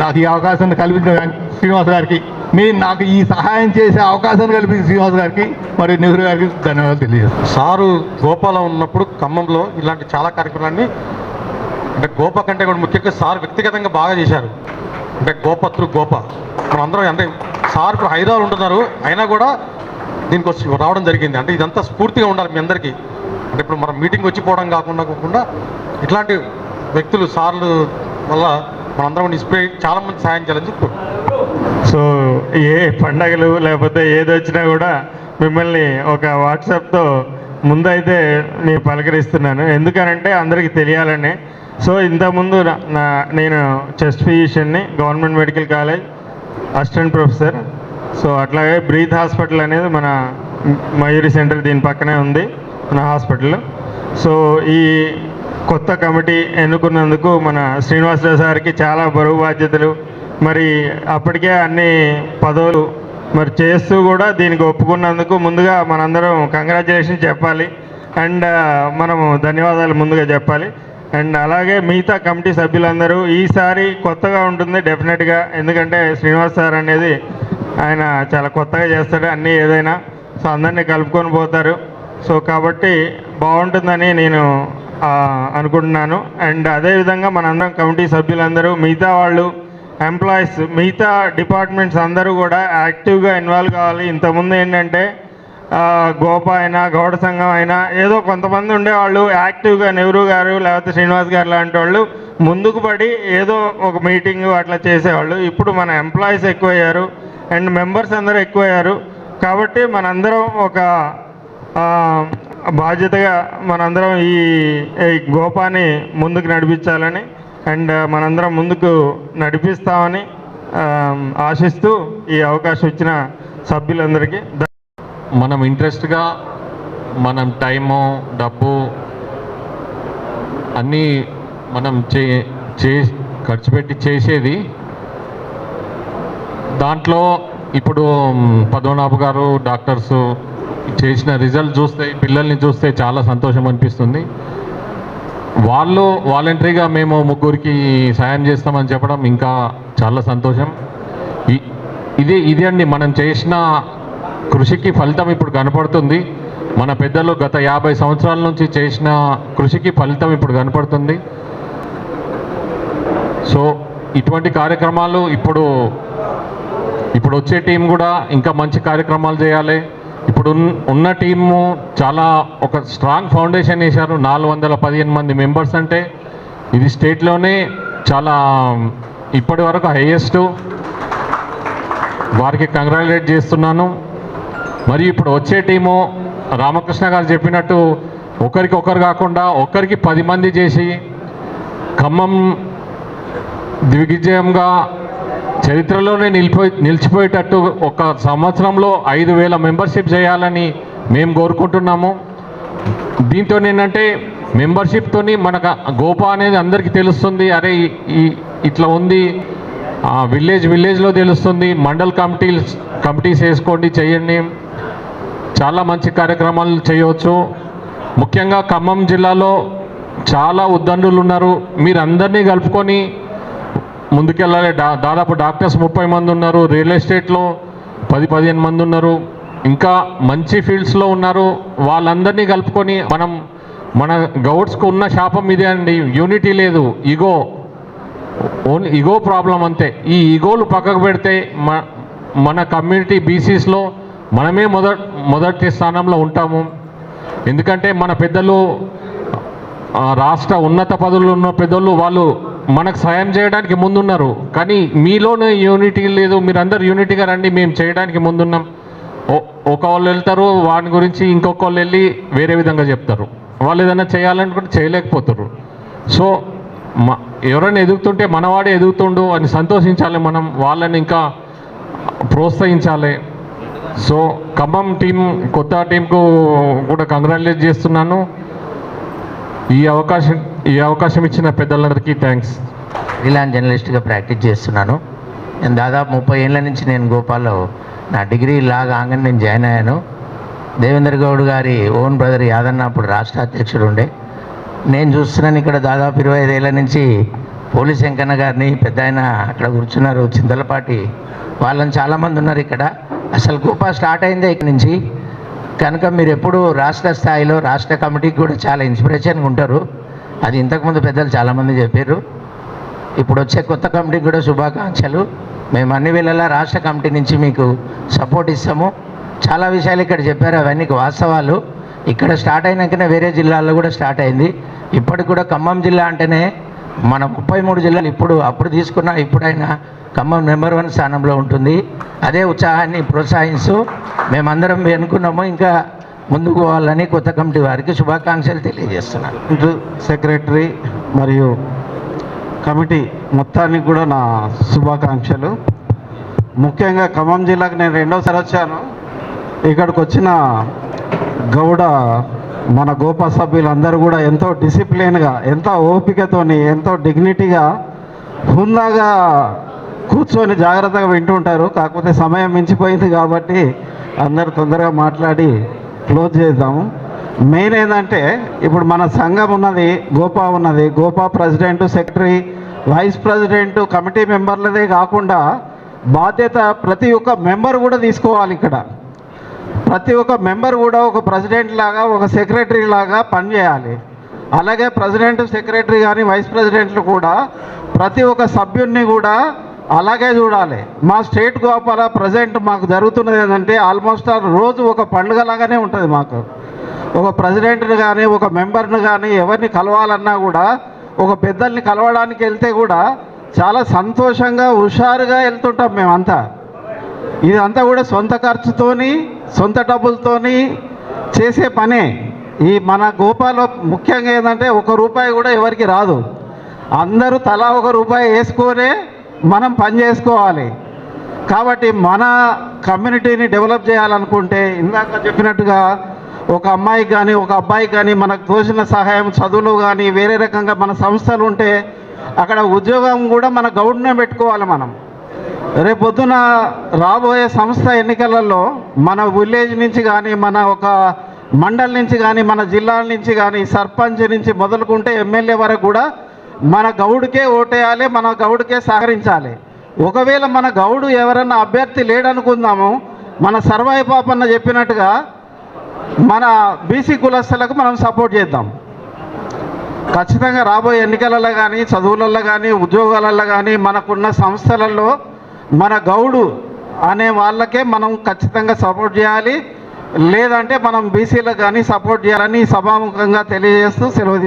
నాకు ఈ అవకాశాన్ని కల్పించిన శ్రీనివాస్ గారికి, నాకు ఈ సహాయం చేసే అవకాశాన్ని కల్పించిన శ్రీనివాస్ గారికి మరియు నెహ్రూ గారికి ధన్యవాదాలు తెలియజేస్తాను. సారు గోపాలో ఉన్నప్పుడు ఖమ్మంలో ఇలాంటి చాలా కార్యక్రమాలన్నీ అంటే గోప కంటే కూడా ముఖ్యంగా సార్ వ్యక్తిగతంగా బాగా చేశారు. అంటే గోప మనందరం అంటే సార్ ఇప్పుడు హైదరాబాద్ ఉంటున్నారు, అయినా కూడా దీనికి వచ్చి రావడం జరిగింది. అంటే ఇదంతా స్ఫూర్తిగా ఉండాలి మీ అందరికీ. అంటే ఇప్పుడు మనం మీటింగ్ వచ్చిపోవడం కాకుండా ఇట్లాంటి వ్యక్తులు సార్లు వల్ల మనందరం ఇన్స్పైర్ చాలామంది సాయం చేయాలని చెప్పి. సో ఏ పండగలు లేకపోతే ఏది వచ్చినా కూడా మిమ్మల్ని ఒక వాట్సాప్తో ముందైతే నేను పలకరిస్తున్నాను, ఎందుకనంటే అందరికీ తెలియాలని. సో ఇంతకుముందు నేను చెస్ట్ ఫిజిషియన్ని, government medical college assistant professor. So అట్లాగే బ్రీత్ హాస్పిటల్ అనేది మన మయూరి సెంటర్ దీని పక్కనే ఉంది మన హాస్పిటల్. సో ఈ కొత్త కమిటీ ఎన్నుకున్నందుకు మన శ్రీనివాసరావు సార్కి చాలా బరువు బాధ్యతలు, మరి అప్పటికే అన్ని పదవులు మరి చేస్తూ కూడా దీనికి ఒప్పుకున్నందుకు ముందుగా మనందరం కంగ్రాచులేషన్ చెప్పాలి అండ్ మనము ధన్యవాదాలు ముందుగా చెప్పాలి. అండ్ అలాగే మిగతా కమిటీ సభ్యులందరూ ఈసారి కొత్తగా ఉంటుంది డెఫినెట్గా, ఎందుకంటే శ్రీనివాస్ సార్ అనేది ఆయన చాలా కొత్తగా చేస్తాడు అన్నీ ఏదైనా. సో అందరినీ కలుపుకొని పోతారు. సో కాబట్టి బాగుంటుందని నేను అనుకుంటున్నాను. అండ్ అదేవిధంగా మనందరం కమిటీ సభ్యులందరూ, మిగతా వాళ్ళు, ఎంప్లాయీస్, మిగతా డిపార్ట్మెంట్స్ అందరూ కూడా యాక్టివ్గా ఇన్వాల్వ్ కావాలి. ఇంతకుముందు ఏంటంటే గోప అయినా గౌడ సంఘం అయినా ఏదో కొంతమంది ఉండేవాళ్ళు యాక్టివ్గా, నెహ్రూ గారు లేకపోతే శ్రీనివాస్ గారు లాంటి వాళ్ళు ముందుకు పడి ఏదో ఒక మీటింగ్ అట్లా చేసేవాళ్ళు. ఇప్పుడు మన ఎంప్లాయీస్ ఎక్కువయ్యారు అండ్ మెంబర్స్ అందరూ ఎక్కువయ్యారు. కాబట్టి మనందరం ఒక బాధ్యతగా మనందరం ఈ గోపాని ముందుకు నడిపించాలని అండ్ మనందరం ముందుకు నడిపిస్తామని ఆశిస్తూ ఈ అవకాశం ఇచ్చిన సభ్యులందరికీ మనం ఇంట్రెస్ట్గా మనం టైము, డబ్బు అన్నీ మనం ఖర్చు పెట్టి చేసేది. దాంట్లో ఇప్పుడు పద్మనాభ గారు డాక్టర్స్ చేసిన రిజల్ట్ చూస్తే, పిల్లల్ని చూస్తే చాలా సంతోషం అనిపిస్తుంది. వాళ్ళు వాలంటరీగా మేము ముగ్గురికి సాయం చేస్తామని చెప్పడం ఇంకా చాలా సంతోషం. ఇది అండి మనం చేసిన కృషికి ఫలితం ఇప్పుడు కనపడుతుంది. మన పెద్దలు గత 50 సంవత్సరాల నుంచి చేసిన కృషికి ఫలితం ఇప్పుడు కనపడుతుంది. సో ఇటువంటి కార్యక్రమాలు ఇప్పుడు వచ్చే టీం కూడా ఇంకా మంచి కార్యక్రమాలు చేయాలి. ఇప్పుడు ఉన్న టీము చాలా ఒక స్ట్రాంగ్ ఫౌండేషన్ వేశారు. 415 మంది మెంబర్స్ అంటే ఇది స్టేట్లోనే చాలా ఇప్పటి వరకు హైయెస్ట్. వారికి కంగ్రాచులేట్ చేస్తున్నాను. మరి ఇప్పుడు వచ్చే టీము రామకృష్ణ గారు చెప్పినట్టు ఒకరికొకరు కాకుండా ఒకరికి 10 మంది చేసి ఖమ్మం దిగ్విజయంగా చరిత్రలోనే నిలిచిపోయేటట్టు ఒక సంవత్సరంలో 5,000 మెంబర్షిప్ చేయాలని మేము కోరుకుంటున్నాము. దీంతో ఏంటంటే మెంబర్షిప్తోని మనకు గోపా అనేది అందరికీ తెలుస్తుంది. అరే ఇట్లా ఉంది, విలేజ్లో తెలుస్తుంది. మండల్ కమిటీస్ వేసుకోండి, చేయండి. చాలా మంచి కార్యక్రమాలు చేయవచ్చు. ముఖ్యంగా ఖమ్మం జిల్లాలో చాలా ఉద్దండులు ఉన్నారు. మీరు అందరినీ కలుపుకొని ముందుకెళ్ళాలి. దాదాపు డాక్టర్స్ 30 మంది ఉన్నారు, రియల్ ఎస్టేట్లో 10-15 మంది ఉన్నారు, ఇంకా మంచి ఫీల్డ్స్లో ఉన్నారు. వాళ్ళందరినీ కలుపుకొని మన గౌడ్స్కు ఉన్న శాపం ఇదే అండి, యూనిటీ లేదు, ఈగో ప్రాబ్లం అంతే. ఈ ఈగోలు పక్కకు పెడితే మన కమ్యూనిటీ బీసీస్లో మనమే మొదటి స్థానంలో ఉంటాము. ఎందుకంటే మన పెద్దలు, రాష్ట్ర ఉన్నత పదవులు ఉన్న పెద్దలు, వాళ్ళు మనకు సాయం చేయడానికి ముందున్నారు. కానీ మీలోనే యూనిటీ లేదు. మీరందరూ యూనిటీగా రండి, మేము చేయడానికి ముందున్నాం. ఒక వాళ్ళు వెళ్తారు, వాని గురించి ఇంకొక వాళ్ళు వెళ్ళి వేరే విధంగా చెప్తారు. వాళ్ళు ఏదైనా చేయాలనుకుంటే చేయలేకపోతారు. సో ఎవరైనా ఎదుగుతుంటే మనవాడే ఎదుగుతుండు అని సంతోషించాలి, మనం వాళ్ళని ఇంకా ప్రోత్సహించాలి. సో ఖమ్మం టీం, కొత్త టీంకు కూడా కంగ్రాచులేట్ చేస్తున్నాను. ఈ అవకాశం ఇచ్చిన పెద్దలందరికీ థ్యాంక్స్. ఫ్రీలాన్స్ జర్నలిస్ట్గా ప్రాక్టీస్ చేస్తున్నాను. నేను దాదాపు 30 ఏళ్ళ నుంచి నేను గోపాల్లో నా డిగ్రీ లాగా ఆగానే నేను జాయిన్ అయ్యాను. దేవేంద్ర గౌడ్ గారి ఓన్ బ్రదర్ యాదన్న అప్పుడు రాష్ట్ర అధ్యక్షుడు ఉండే. నేను చూస్తున్నాను ఇక్కడ దాదాపు 25 ఏళ్ళ నుంచి పోలీస్ వెంకన్న గారిని, పెద్ద ఆయన అక్కడ కూర్చున్నారు చింతలపాటి, వాళ్ళని చాలామంది ఉన్నారు ఇక్కడ. అసలు గోపా స్టార్ట్ అయిందే ఇక్కడ నుంచి. కనుక మీరు ఎప్పుడు రాష్ట్ర స్థాయిలో రాష్ట్ర కమిటీకి కూడా చాలా ఇన్స్పిరేషన్గా ఉంటారు. అది ఇంతకుముందు పెద్దలు చాలామంది చెప్పారు. ఇప్పుడు వచ్చే కొత్త కమిటీకి కూడా శుభాకాంక్షలు. మేము అన్ని వేళలా రాష్ట్ర కమిటీ నుంచి మీకు సపోర్ట్ ఇస్తాము. చాలా విషయాలు ఇక్కడ చెప్పారు, అవన్నీ వాస్తవాలు. ఇక్కడ స్టార్ట్ అయినాకనే వేరే జిల్లాల్లో కూడా స్టార్ట్ అయింది. ఇప్పటికి కూడా ఖమ్మం జిల్లా అంటేనే మన 33 జిల్లాలు అప్పుడు తీసుకున్న ఇప్పుడైనా ఖమ్మం నెంబర్ 1 స్థానంలో ఉంటుంది. అదే ఉత్సాహాన్ని ప్రోత్సహిస్తూ మేమందరం అనుకున్నాము ఇంకా ముందుకు పోవాలని కొత్త కమిటీ వారికి శుభాకాంక్షలు తెలియజేస్తున్నాను. సెక్రటరీ మరియు కమిటీ మొత్తానికి కూడా నా శుభాకాంక్షలు. ముఖ్యంగా ఖమ్మం జిల్లాకు నేను 2వ సారి వచ్చాను. ఇక్కడికి వచ్చిన గౌడ మన గోపా సభ్యులందరూ కూడా ఎంతో డిసిప్లిన్గా, ఎంతో ఓపికతోని, ఎంతో డిగ్నిటీగా, హుందాగా కూర్చొని జాగ్రత్తగా వింటుంటారు. కాకపోతే సమయం మించిపోయింది కాబట్టి అందరూ తొందరగా మాట్లాడి క్లోజ్ చేద్దాము. మెయిన్ ఏంటంటే ఇప్పుడు మన సంఘం ఉన్నది, గోపా ఉన్నది. Gopa president, secretary, vice president, committee మెంబర్లదే కాకుండా బాధ్యత ప్రతి ఒక్క మెంబర్ కూడా తీసుకోవాలి. ఇక్కడ ప్రతి ఒక్క మెంబర్ కూడా ఒక ప్రెసిడెంట్ లాగా, ఒక సెక్రటరీ లాగా పనిచేయాలి. అలాగే ప్రెసిడెంట్, సెక్రటరీ కానీ వైస్ ప్రెసిడెంట్లు కూడా ప్రతి ఒక్క సభ్యుడిని కూడా అలాగే చూడాలి. మా స్టేట్ గోపాల ప్రజెంట్ మాకు జరుగుతున్నది ఏంటంటే ఆల్మోస్ట్ రోజు ఒక పండుగలాగానే ఉంటుంది మాకు. ఒక ప్రెసిడెంట్ని కానీ, ఒక మెంబర్ని కానీ ఎవరిని కలవాలన్నా కూడా, ఒక పెద్దల్ని కలవడానికి వెళ్తే కూడా చాలా సంతోషంగా, హుషారుగా వెళ్తుంటాం మేమంతా. ఇదంతా కూడా సొంత ఖర్చుతోని, సొంత డబ్బులతోని చేసే పనే. ఈ మన గోపాలో ముఖ్యంగా ఏంటంటే 1 రూపాయి కూడా ఎవరికి రాదు. అందరూ తలా 1 రూపాయి వేసుకొనే మనం పని చేసుకోవాలి. కాబట్టి మన కమ్యూనిటీని డెవలప్ చేయాలనుకుంటే ఇందాక చెప్పినట్టుగా ఒక అమ్మాయికి కానీ, ఒక అబ్బాయికి కానీ మనకు తోచిన సహాయం, చదువులు కానీ, వేరే రకంగా మన సంస్థలు ఉంటే అక్కడ ఉద్యోగం కూడా మన గౌడ్నే పెట్టుకోవాలి. మనం రేపొద్దున రాబోయే సంస్థ ఎన్నికలలో మన విలేజ్ నుంచి కానీ, మన ఒక మండల్ నుంచి కానీ, మన జిల్లాల నుంచి కానీ, సర్పంచ్ నుంచి మొదలుకుంటే ఎమ్మెల్యే వరకు కూడా మన గౌడుకే ఓటేయాలి, మన గౌడుకే సహకరించాలి. ఒకవేళ మన గౌడు ఎవరన్నా అభ్యర్థి లేడనుకుందాము, మన సర్వాయి పాపన్న చెప్పినట్టుగా మన బీసీ కులస్తులకు మనం సపోర్ట్ చేద్దాం. ఖచ్చితంగా రాబోయే ఎన్నికలలో కానీ, చదువులలో కానీ, ఉద్యోగాలలో కానీ, మనకున్న సంస్థలలో మన గౌడు అనే వాళ్ళకే మనం ఖచ్చితంగా సపోర్ట్ చేయాలి. లేదంటే మనం బీసీలకు కానీ సపోర్ట్ చేయాలని సభాముఖంగా తెలియజేస్తూ సెలవు